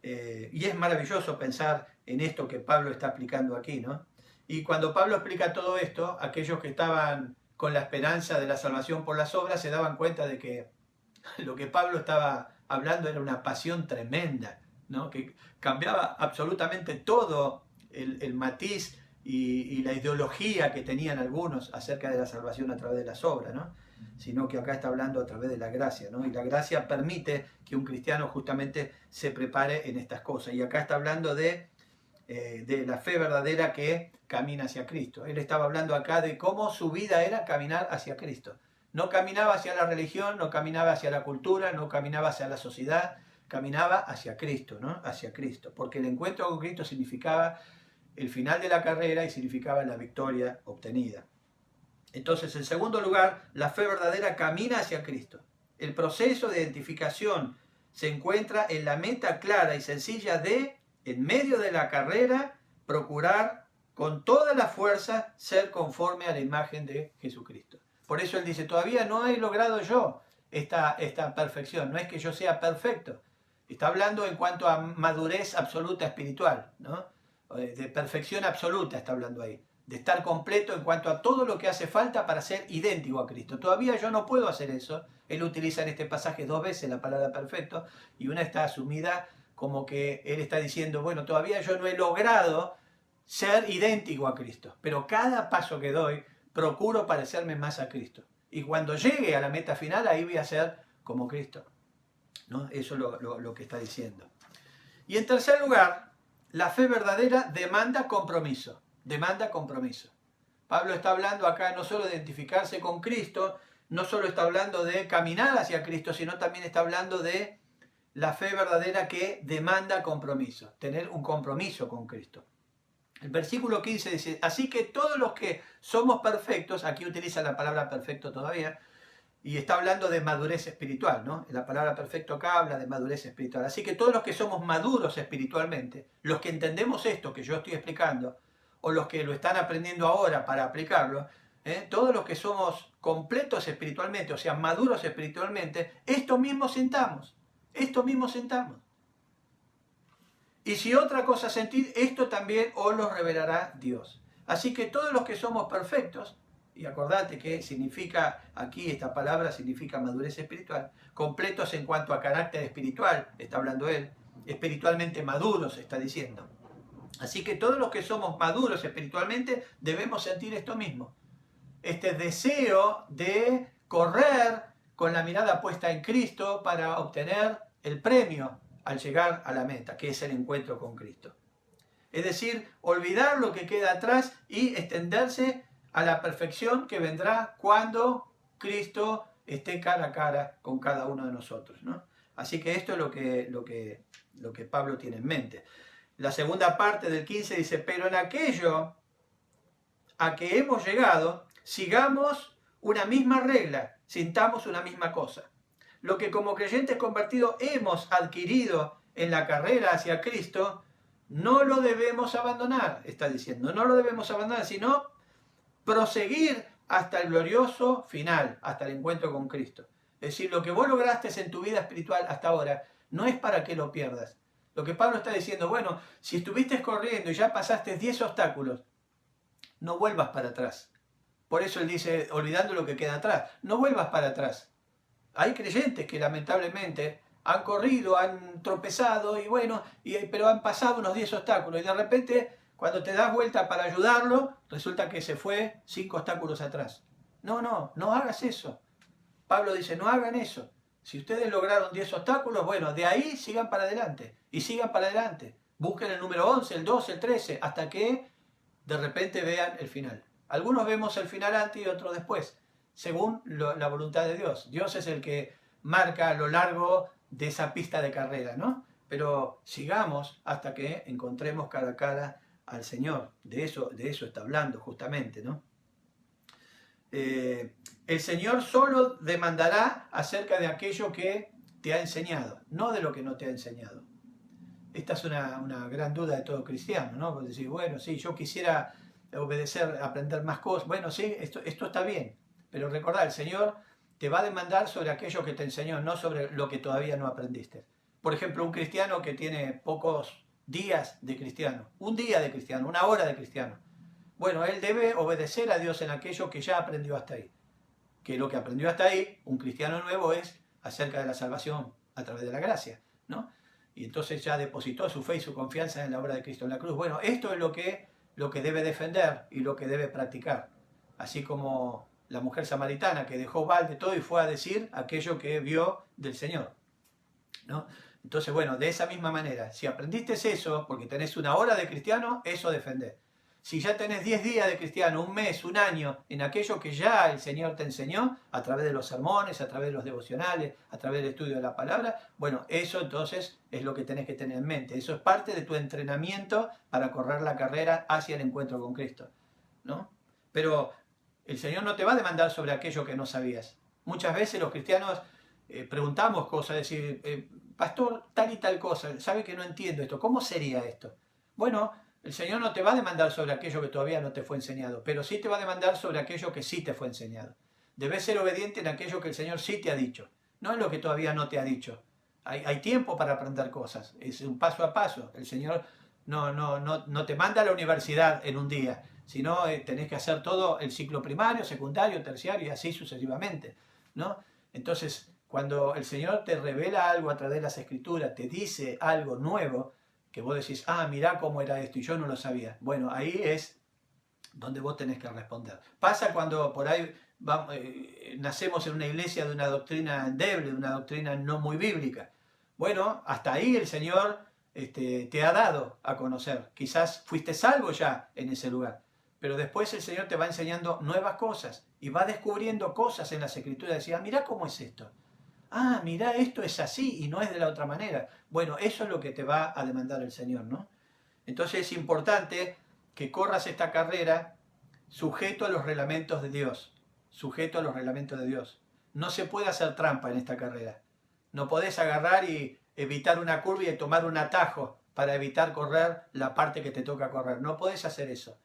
Y es maravilloso pensar en esto que Pablo está aplicando aquí, ¿no? Y cuando Pablo explica todo esto, aquellos que estaban con la esperanza de la salvación por las obras se daban cuenta de que lo que Pablo estaba hablando era una pasión tremenda, ¿no? Que cambiaba absolutamente todo el matiz y la ideología que tenían algunos acerca de la salvación a través de las obras, ¿no? Sino que acá está hablando a través de la gracia, ¿no? Y la gracia permite que un cristiano justamente se prepare en estas cosas. Y acá está hablando de la fe verdadera que camina hacia Cristo. Él estaba hablando acá de cómo su vida era caminar hacia Cristo. No caminaba hacia la religión, no caminaba hacia la cultura, no caminaba hacia la sociedad, caminaba hacia Cristo, ¿no? Hacia Cristo. Porque el encuentro con Cristo significaba el final de la carrera y significaba la victoria obtenida. Entonces, en segundo lugar, la fe verdadera camina hacia Cristo. El proceso de identificación se encuentra en la meta clara y sencilla de, en medio de la carrera, procurar con toda la fuerza ser conforme a la imagen de Jesucristo. Por eso él dice, todavía no he logrado yo esta perfección, no es que yo sea perfecto. Está hablando en cuanto a madurez absoluta espiritual, ¿no? De perfección absoluta está hablando ahí, de estar completo en cuanto a todo lo que hace falta para ser idéntico a Cristo. Todavía yo no puedo hacer eso. Él utiliza en este pasaje 2 veces la palabra perfecto y una está asumida como que él está diciendo, bueno, todavía yo no he logrado ser idéntico a Cristo, pero cada paso que doy procuro parecerme más a Cristo. Y cuando llegue a la meta final, ahí voy a ser como Cristo, ¿no? Eso es lo que está diciendo. Y en tercer lugar, la fe verdadera demanda compromiso. Demanda compromiso. Pablo está hablando acá no solo de identificarse con Cristo, no solo está hablando de caminar hacia Cristo, sino también está hablando de la fe verdadera que demanda compromiso, tener un compromiso con Cristo. El versículo 15 dice, así que todos los que somos perfectos, aquí utiliza la palabra perfecto todavía, Y está hablando de madurez espiritual, ¿no? La palabra perfecto acá habla de madurez espiritual. Así que todos los que somos maduros espiritualmente, los que entendemos esto que yo estoy explicando, o los que lo están aprendiendo ahora para aplicarlo, todos los que somos completos espiritualmente, o sea, maduros espiritualmente, esto mismo sentamos. Y si otra cosa sentís, esto también os lo revelará Dios. Así que todos los que somos perfectos, y acordate que significa, aquí esta palabra significa madurez espiritual, completos en cuanto a carácter espiritual, está hablando él, espiritualmente maduros, está diciendo. Así que todos los que somos maduros espiritualmente debemos sentir esto mismo. Este deseo de correr con la mirada puesta en Cristo para obtener el premio al llegar a la meta, que es el encuentro con Cristo. Es decir, olvidar lo que queda atrás y extenderse a la perfección que vendrá cuando Cristo esté cara a cara con cada uno de nosotros, ¿no? Así que esto es lo que Pablo tiene en mente. La segunda parte del 15 dice, pero en aquello a que hemos llegado, sigamos una misma regla, sintamos una misma cosa. Lo que como creyentes convertidos hemos adquirido en la carrera hacia Cristo, no lo debemos abandonar, está diciendo, no lo debemos abandonar, sino proseguir hasta el glorioso final, hasta el encuentro con Cristo. Es decir, lo que vos lograste en tu vida espiritual hasta ahora, no es para que lo pierdas. Lo que Pablo está diciendo, bueno, si estuviste corriendo y ya pasaste 10 obstáculos, no vuelvas para atrás. Por eso él dice, olvidando lo que queda atrás, no vuelvas para atrás. Hay creyentes que lamentablemente han corrido, han tropezado, y bueno, pero han pasado unos 10 obstáculos, y de repente, cuando te das vuelta para ayudarlo, resulta que se fue 5 obstáculos atrás. No hagas eso. Pablo dice, no hagan eso. Si ustedes lograron 10 obstáculos, bueno, de ahí sigan para adelante. Y sigan para adelante. Busquen el número 11, el 12, el 13, hasta que de repente vean el final. Algunos vemos el final antes y otros después, según la voluntad de Dios. Dios es el que marca a lo largo de esa pista de carrera, ¿no? Pero sigamos hasta que encontremos cara a cara al Señor. De eso está hablando justamente, ¿no? El Señor solo demandará acerca de aquello que te ha enseñado, no de lo que no te ha enseñado. Esta es una gran duda de todo cristiano, ¿no? Porque decir, bueno, sí, yo quisiera obedecer, aprender más cosas. Bueno, sí, esto está bien, pero recordá, el Señor te va a demandar sobre aquello que te enseñó, no sobre lo que todavía no aprendiste. Por ejemplo, un cristiano que tiene pocos días de cristiano, un día de cristiano, una hora de cristiano. Bueno, él debe obedecer a Dios en aquello que ya aprendió hasta ahí. Que lo que aprendió hasta ahí, un cristiano nuevo, es acerca de la salvación a través de la gracia, ¿no? Y entonces ya depositó su fe y su confianza en la obra de Cristo en la cruz. Bueno, esto es lo que debe defender y lo que debe practicar. Así como la mujer samaritana que dejó balde todo y fue a decir aquello que vio del Señor, ¿no? Entonces, bueno, de esa misma manera, si aprendiste eso, porque tenés una hora de cristiano, eso defendés. Si ya tenés 10 días de cristiano, un mes, un año, en aquello que ya el Señor te enseñó, a través de los sermones, a través de los devocionales, a través del estudio de la palabra, bueno, eso entonces es lo que tenés que tener en mente. Eso es parte de tu entrenamiento para correr la carrera hacia el encuentro con Cristo, ¿no? Pero el Señor no te va a demandar sobre aquello que no sabías. Muchas veces los cristianos preguntamos cosas, decir, pastor, tal y tal cosa, ¿sabe que no entiendo esto? ¿Cómo sería esto? Bueno, el Señor no te va a demandar sobre aquello que todavía no te fue enseñado, pero sí te va a demandar sobre aquello que sí te fue enseñado. Debes ser obediente en aquello que el Señor sí te ha dicho, no en lo que todavía no te ha dicho. Hay tiempo para aprender cosas, es un paso a paso. El Señor no te manda a la universidad en un día, sino tenés que hacer todo el ciclo primario, secundario, terciario y así sucesivamente, ¿no? Entonces, cuando el Señor te revela algo a través de las Escrituras, te dice algo nuevo, que vos decís, mirá cómo era esto y yo no lo sabía. Bueno, ahí es donde vos tenés que responder. Pasa cuando por ahí nacemos en una iglesia de una doctrina endeble, de una doctrina no muy bíblica. Bueno, hasta ahí el Señor te ha dado a conocer. Quizás fuiste salvo ya en ese lugar, pero después el Señor te va enseñando nuevas cosas y va descubriendo cosas en las Escrituras. Decía, mirá cómo es esto. Mirá, esto es así y no es de la otra manera. Bueno, eso es lo que te va a demandar el Señor, ¿no? Entonces es importante que corras esta carrera sujeto a los reglamentos de Dios. Sujeto a los reglamentos de Dios. No se puede hacer trampa en esta carrera. No podés agarrar y evitar una curva y tomar un atajo para evitar correr la parte que te toca correr. No podés hacer eso.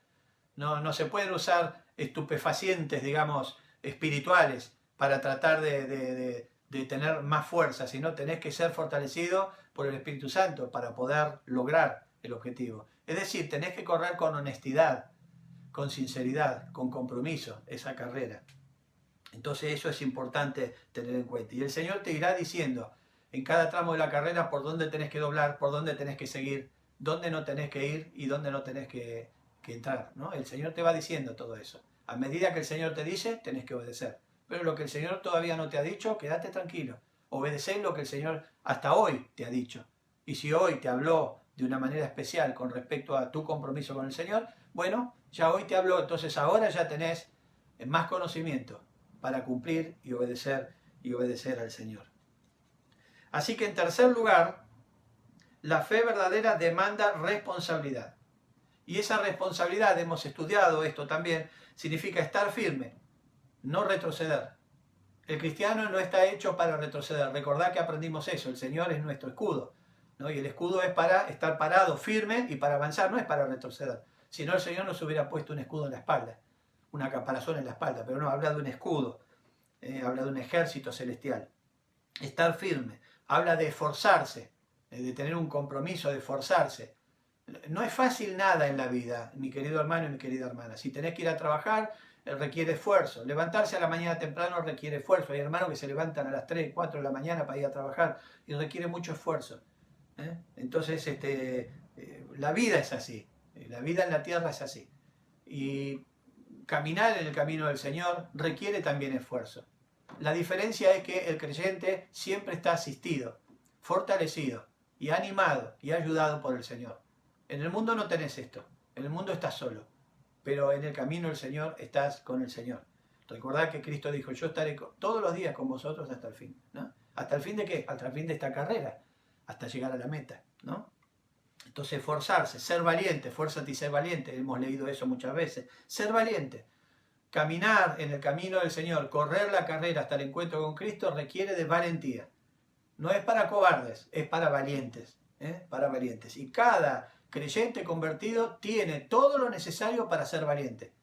No se pueden usar estupefacientes, digamos, espirituales para tratar de tener más fuerza, sino tenés que ser fortalecido por el Espíritu Santo para poder lograr el objetivo. Es decir, tenés que correr con honestidad, con sinceridad, con compromiso esa carrera. Entonces eso es importante tener en cuenta. Y el Señor te irá diciendo en cada tramo de la carrera por dónde tenés que doblar, por dónde tenés que seguir, dónde no tenés que ir y dónde no tenés que entrar, ¿no? El Señor te va diciendo todo eso. A medida que el Señor te dice, tenés que obedecer. Pero lo que el Señor todavía no te ha dicho, quédate tranquilo. Obedecé lo que el Señor hasta hoy te ha dicho. Y si hoy te habló de una manera especial con respecto a tu compromiso con el Señor, bueno, ya hoy te habló, entonces ahora ya tenés más conocimiento para cumplir y obedecer al Señor. Así que en tercer lugar, la fe verdadera demanda responsabilidad. Y esa responsabilidad, hemos estudiado esto también, significa estar firme, no retroceder. El cristiano no está hecho para retroceder. Recordad que aprendimos eso, el Señor es nuestro escudo, ¿no? Y el escudo es para estar parado, firme, y para avanzar, no es para retroceder. Si no, el Señor nos hubiera puesto un escudo en la espalda, una caparazón en la espalda, pero no, habla de un escudo, habla de un ejército celestial. Estar firme, habla de esforzarse, de tener un compromiso, de esforzarse. No es fácil nada en la vida, mi querido hermano y mi querida hermana. Si tenés que ir a trabajar, requiere esfuerzo. Levantarse a la mañana temprano requiere esfuerzo. Hay hermanos que se levantan a las 3, 4 de la mañana para ir a trabajar y requiere mucho esfuerzo. Entonces, la vida es así. La vida en la tierra es así. Y caminar en el camino del Señor requiere también esfuerzo. La diferencia es que el creyente siempre está asistido, fortalecido y animado y ayudado por el Señor. En el mundo no tenés esto. En el mundo estás solo. Pero en el camino del Señor estás con el Señor. Recordad que Cristo dijo, yo estaré todos los días con vosotros hasta el fin, ¿no? ¿Hasta el fin de qué? Hasta el fin de esta carrera, hasta llegar a la meta, ¿no? Entonces esforzarse, ser valiente, fuérzate y ser valiente, hemos leído eso muchas veces. Ser valiente, caminar en el camino del Señor, correr la carrera hasta el encuentro con Cristo requiere de valentía. No es para cobardes, es para valientes, para valientes. Y cada creyente convertido tiene todo lo necesario para ser valiente.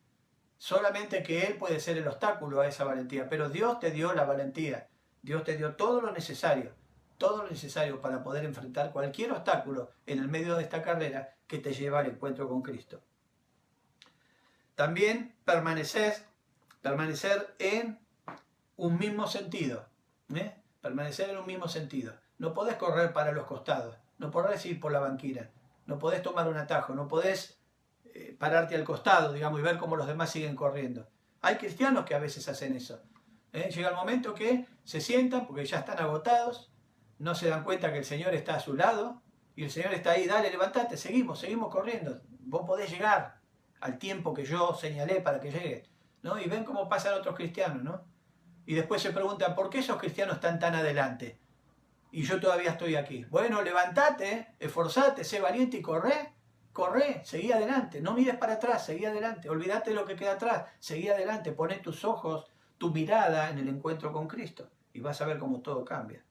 Solamente que él puede ser el obstáculo a esa valentía. Pero Dios te dio la valentía. Dios te dio todo lo necesario para poder enfrentar cualquier obstáculo en el medio de esta carrera que te lleva al encuentro con Cristo. También permanecer en un mismo sentido. Permanecer en un mismo sentido. No podés correr para los costados. No podés ir por la banquina. No podés tomar un atajo, no podés pararte al costado, digamos, y ver cómo los demás siguen corriendo. Hay cristianos que a veces hacen eso. Llega el momento que se sientan porque ya están agotados, no se dan cuenta que el Señor está a su lado y el Señor está ahí, dale, levantate, seguimos corriendo. Vos podés llegar al tiempo que yo señalé para que llegue, ¿no? Y ven cómo pasan otros cristianos, ¿no? Y después se preguntan, ¿por qué esos cristianos están tan adelante? Y yo todavía estoy aquí. Bueno, levantate, esforzate, sé valiente y corre, seguí adelante. No mires para atrás, seguí adelante. Olvídate de lo que queda atrás, seguí adelante. Poné tus ojos, tu mirada en el encuentro con Cristo y vas a ver cómo todo cambia.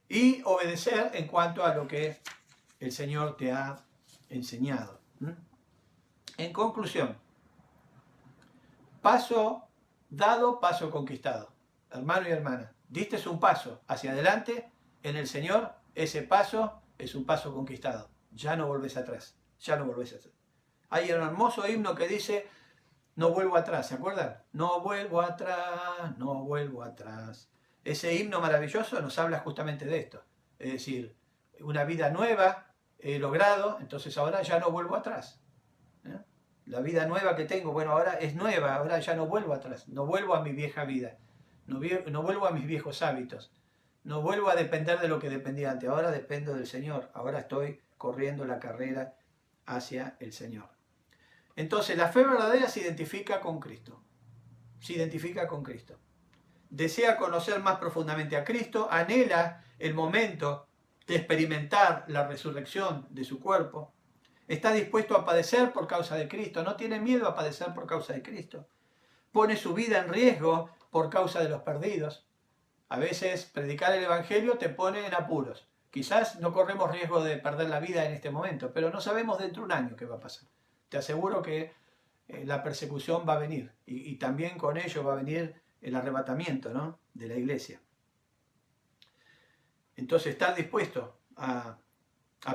Y obedecer en cuanto a lo que el Señor te ha enseñado. En conclusión, paso dado, paso conquistado. Hermano y hermana, diste un paso hacia adelante en el Señor, ese paso es un paso conquistado. Ya no volvés atrás, Hay un hermoso himno que dice, no vuelvo atrás, ¿se acuerdan? No vuelvo atrás. Ese himno maravilloso nos habla justamente de esto. Es decir, una vida nueva he logrado, entonces ahora ya no vuelvo atrás. La vida nueva que tengo, bueno, ahora es nueva, ahora ya no vuelvo atrás, no vuelvo a mi vieja vida. No vuelvo a mis viejos hábitos. No vuelvo a depender de lo que dependía antes. Ahora dependo del Señor. Ahora estoy corriendo la carrera hacia el Señor. Entonces, la fe verdadera se identifica con Cristo. Desea conocer más profundamente a Cristo. Anhela el momento de experimentar la resurrección de su cuerpo. Está dispuesto a padecer por causa de Cristo. No tiene miedo a padecer por causa de Cristo. Pone su vida en riesgo por causa de los perdidos. A veces predicar el Evangelio te pone en apuros. Quizás no corremos riesgo de perder la vida en este momento, pero no sabemos dentro de un año qué va a pasar. Te aseguro que la persecución va a venir y también con ello va a venir el arrebatamiento, ¿no?, de la iglesia. Entonces, estar dispuesto a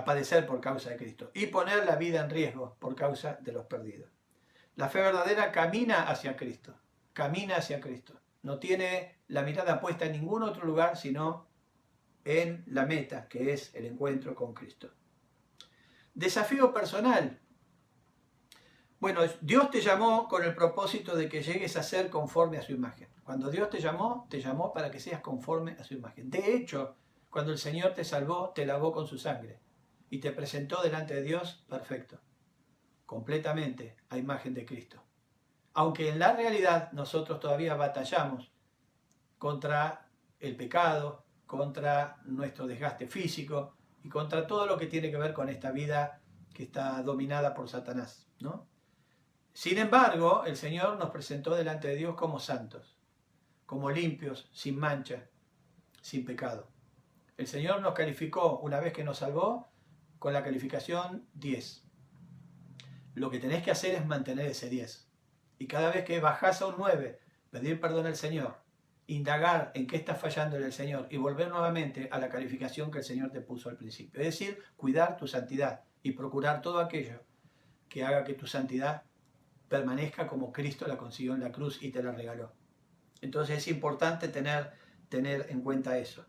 padecer por causa de Cristo y poner la vida en riesgo por causa de los perdidos. La fe verdadera camina hacia Cristo, camina hacia Cristo. No tiene la mirada puesta en ningún otro lugar sino en la meta, que es el encuentro con Cristo. Desafío personal. Bueno, Dios te llamó con el propósito de que llegues a ser conforme a su imagen. Cuando Dios te llamó para que seas conforme a su imagen. De hecho, cuando el Señor te salvó, te lavó con su sangre y te presentó delante de Dios perfecto, completamente a imagen de Cristo. Aunque en la realidad nosotros todavía batallamos contra el pecado, contra nuestro desgaste físico y contra todo lo que tiene que ver con esta vida que está dominada por Satanás, ¿no? Sin embargo, el Señor nos presentó delante de Dios como santos, como limpios, sin mancha, sin pecado. El Señor nos calificó, una vez que nos salvó, con la calificación 10. Lo que tenés que hacer es mantener ese 10. Y cada vez que bajás a un 9, pedir perdón al Señor, indagar en qué estás fallando en el Señor y volver nuevamente a la calificación que el Señor te puso al principio. Es decir, cuidar tu santidad y procurar todo aquello que haga que tu santidad permanezca como Cristo la consiguió en la cruz y te la regaló. Entonces es importante tener en cuenta eso.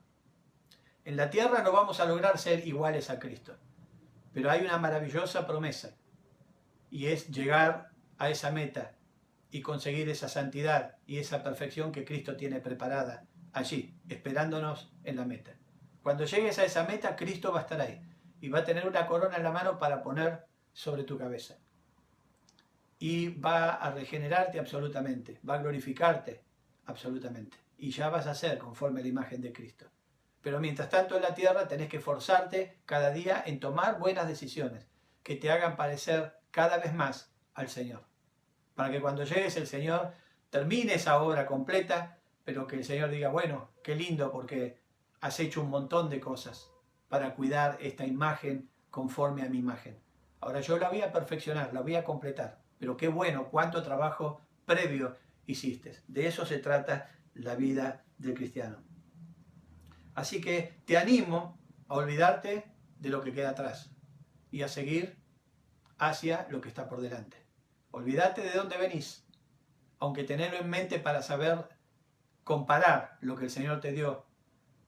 En la tierra no vamos a lograr ser iguales a Cristo, pero hay una maravillosa promesa y es llegar a esa meta y conseguir esa santidad y esa perfección que Cristo tiene preparada allí, esperándonos en la meta. Cuando llegues a esa meta, Cristo va a estar ahí y va a tener una corona en la mano para poner sobre tu cabeza. Y va a regenerarte absolutamente, va a glorificarte absolutamente. Y ya vas a ser conforme a la imagen de Cristo. Pero mientras tanto en la tierra tenés que esforzarte cada día en tomar buenas decisiones que te hagan parecer cada vez más al Señor. Para que cuando llegues el Señor termine esa obra completa, pero que el Señor diga, bueno, qué lindo porque has hecho un montón de cosas para cuidar esta imagen conforme a mi imagen. Ahora yo la voy a perfeccionar, la voy a completar, pero qué bueno, cuánto trabajo previo hiciste. De eso se trata la vida del cristiano. Así que te animo a olvidarte de lo que queda atrás y a seguir hacia lo que está por delante. Olvídate de dónde venís, aunque tenerlo en mente para saber comparar lo que el Señor te dio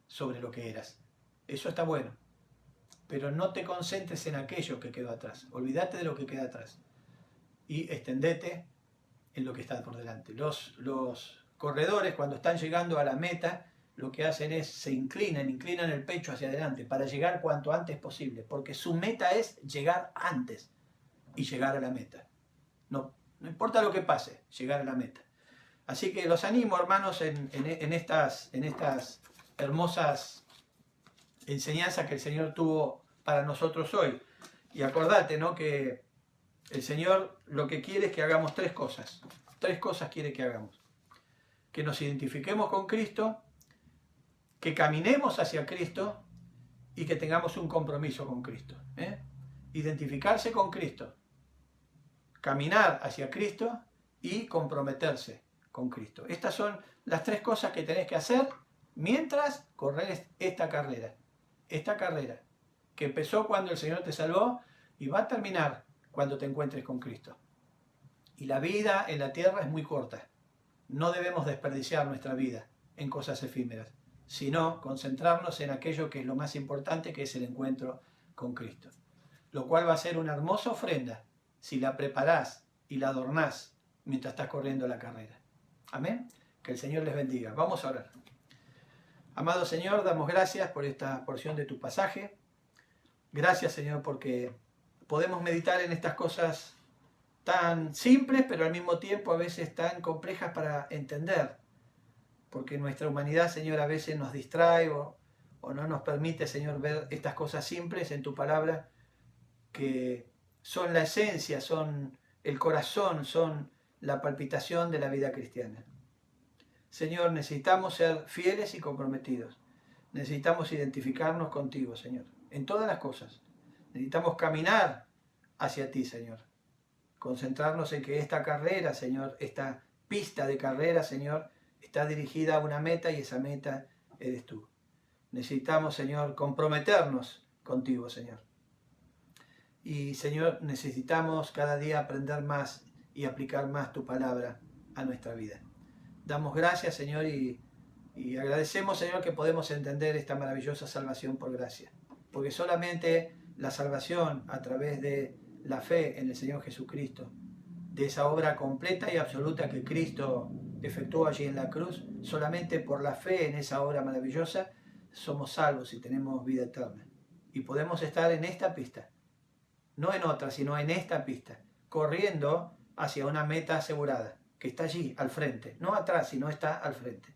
sobre lo que eras. Eso está bueno, pero no te concentres en aquello que quedó atrás. Olvídate de lo que queda atrás y extendete en lo que está por delante. Los corredores, cuando están llegando a la meta, lo que hacen es se inclinan el pecho hacia adelante para llegar cuanto antes posible, porque su meta es llegar antes y llegar a la meta. No importa lo que pase, llegar a la meta. Así que los animo, hermanos, en estas hermosas enseñanzas que el Señor tuvo para nosotros hoy. Y acordate, ¿no?, que el Señor lo que quiere es que hagamos tres cosas. Tres cosas quiere que hagamos. Que nos identifiquemos con Cristo, que caminemos hacia Cristo y que tengamos un compromiso con Cristo. Identificarse con Cristo, caminar hacia Cristo y comprometerse con Cristo. Estas son las tres cosas que tenés que hacer mientras corres esta carrera que empezó cuando el Señor te salvó y va a terminar cuando te encuentres con Cristo. Y la vida en la tierra es muy corta. No debemos desperdiciar nuestra vida en cosas efímeras, sino concentrarnos en aquello que es lo más importante, que es el encuentro con Cristo. Lo cual va a ser una hermosa ofrenda si la preparás y la adornás mientras estás corriendo la carrera. Amén. Que el Señor les bendiga. Vamos a orar. Amado Señor, damos gracias por esta porción de tu pasaje. Gracias, Señor, porque podemos meditar en estas cosas tan simples, pero al mismo tiempo a veces tan complejas para entender. Porque nuestra humanidad, Señor, a veces nos distrae o no nos permite, Señor, ver estas cosas simples en tu palabra, que son la esencia, son el corazón, son la palpitación de la vida cristiana. Señor, necesitamos ser fieles y comprometidos. Necesitamos identificarnos contigo, Señor, en todas las cosas. Necesitamos caminar hacia ti, Señor. Concentrarnos en que esta carrera, Señor, esta pista de carrera, Señor, está dirigida a una meta y esa meta eres tú. Necesitamos, Señor, comprometernos contigo, Señor. Y, Señor, necesitamos cada día aprender más y aplicar más tu palabra a nuestra vida. Damos gracias, Señor, y agradecemos, Señor, que podemos entender esta maravillosa salvación por gracia. Porque solamente la salvación a través de la fe en el Señor Jesucristo, de esa obra completa y absoluta que Cristo efectuó allí en la cruz, solamente por la fe en esa obra maravillosa somos salvos y tenemos vida eterna. Y podemos estar en esta pista, no en otra, sino en esta pista, corriendo hacia una meta asegurada, que está allí, al frente, no atrás, sino está al frente.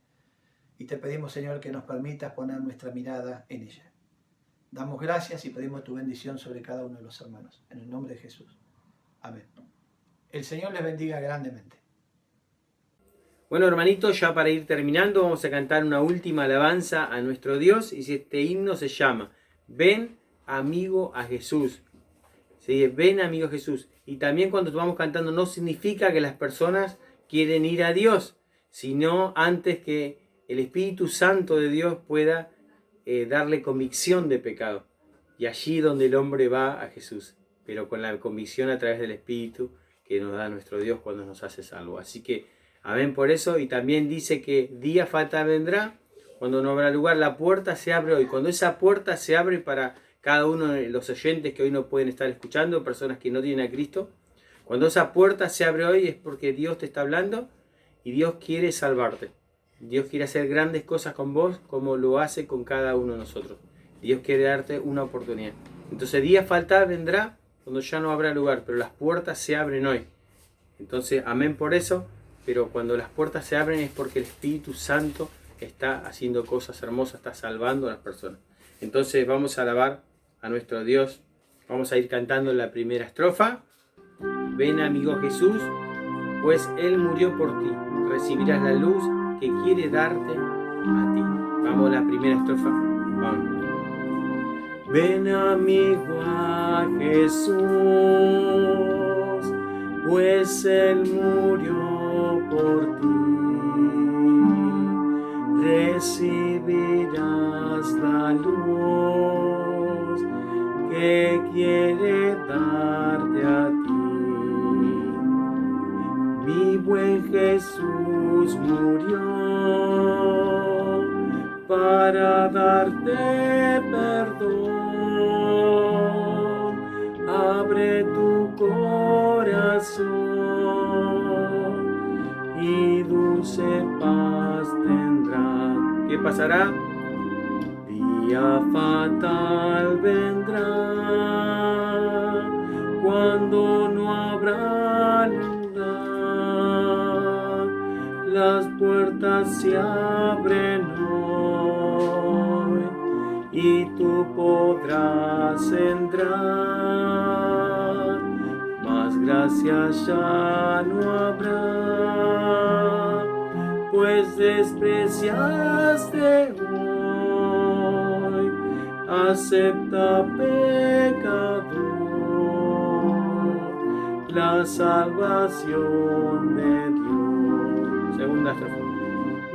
Y te pedimos, Señor, que nos permitas poner nuestra mirada en ella. Damos gracias y pedimos tu bendición sobre cada uno de los hermanos. En el nombre de Jesús. Amén. El Señor les bendiga grandemente. Bueno, hermanitos, ya para ir terminando, vamos a cantar una última alabanza a nuestro Dios. Y este himno se llama Ven, amigo a Jesús. ¿Sí? Ven, amigo a Jesús. Y también cuando vamos cantando no significa que las personas quieren ir a Dios, sino antes que el Espíritu Santo de Dios pueda darle convicción de pecado. Y allí donde el hombre va a Jesús, pero con la convicción a través del Espíritu que nos da nuestro Dios cuando nos hace salvo. Así que amén por eso. Y también dice que día fatal vendrá, cuando no habrá lugar, la puerta se abre hoy. Cuando esa puerta se abre para cada uno de los oyentes que hoy no pueden estar escuchando, personas que no tienen a Cristo, cuando esa puerta se abre hoy es porque Dios te está hablando y Dios quiere salvarte. Dios quiere hacer grandes cosas con vos como lo hace con cada uno de nosotros. Dios quiere darte una oportunidad. Entonces día fatal vendrá cuando ya no habrá lugar, pero las puertas se abren hoy. Entonces amén por eso, pero cuando las puertas se abren es porque el Espíritu Santo está haciendo cosas hermosas, está salvando a las personas. Entonces vamos a alabar a nuestro Dios. Vamos a ir cantando la primera estrofa. Ven, amigo Jesús, pues Él murió por ti. Recibirás la luz que quiere darte a ti. Vamos a la primera estrofa. Vamos. Ven, amigo a Jesús, pues Él murió por ti. Recibirás la luz que quiere darte a ti. Mi buen Jesús murió para darte perdón. Abre tu corazón y dulce paz tendrás. ¿Qué pasará? Día fatal vendrá cuando no habrá lugar. Las puertas se abren hoy y tú podrás entrar. Mas gracias ya no habrá, pues despreciaste hoy. Acepta, pecador, la salvación de Dios. Segunda estrofa.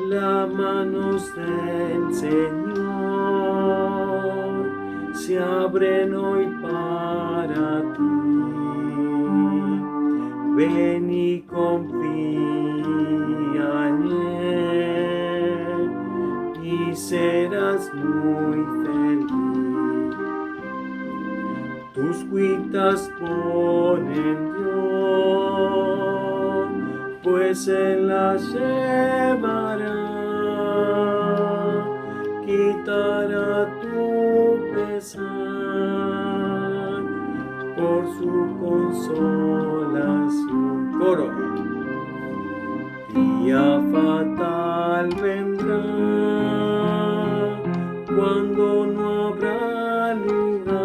Las manos del Señor se abren hoy para ti. Ven y confía en Él y serás muy feliz. Tus cuitas pon en Dios, pues Él las llevará. Quitará tu pesar por su consolación. Coro. Día fatal vendrá cuando no habrá lugar.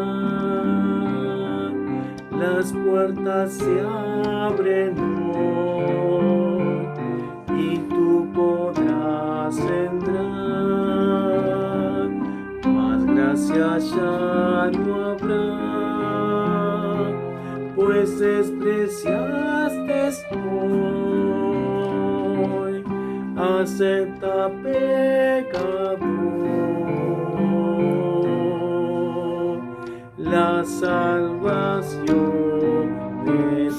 Las puertas se abren hoy y tú podrás despreciaste hoy, acepta pecador la salvación de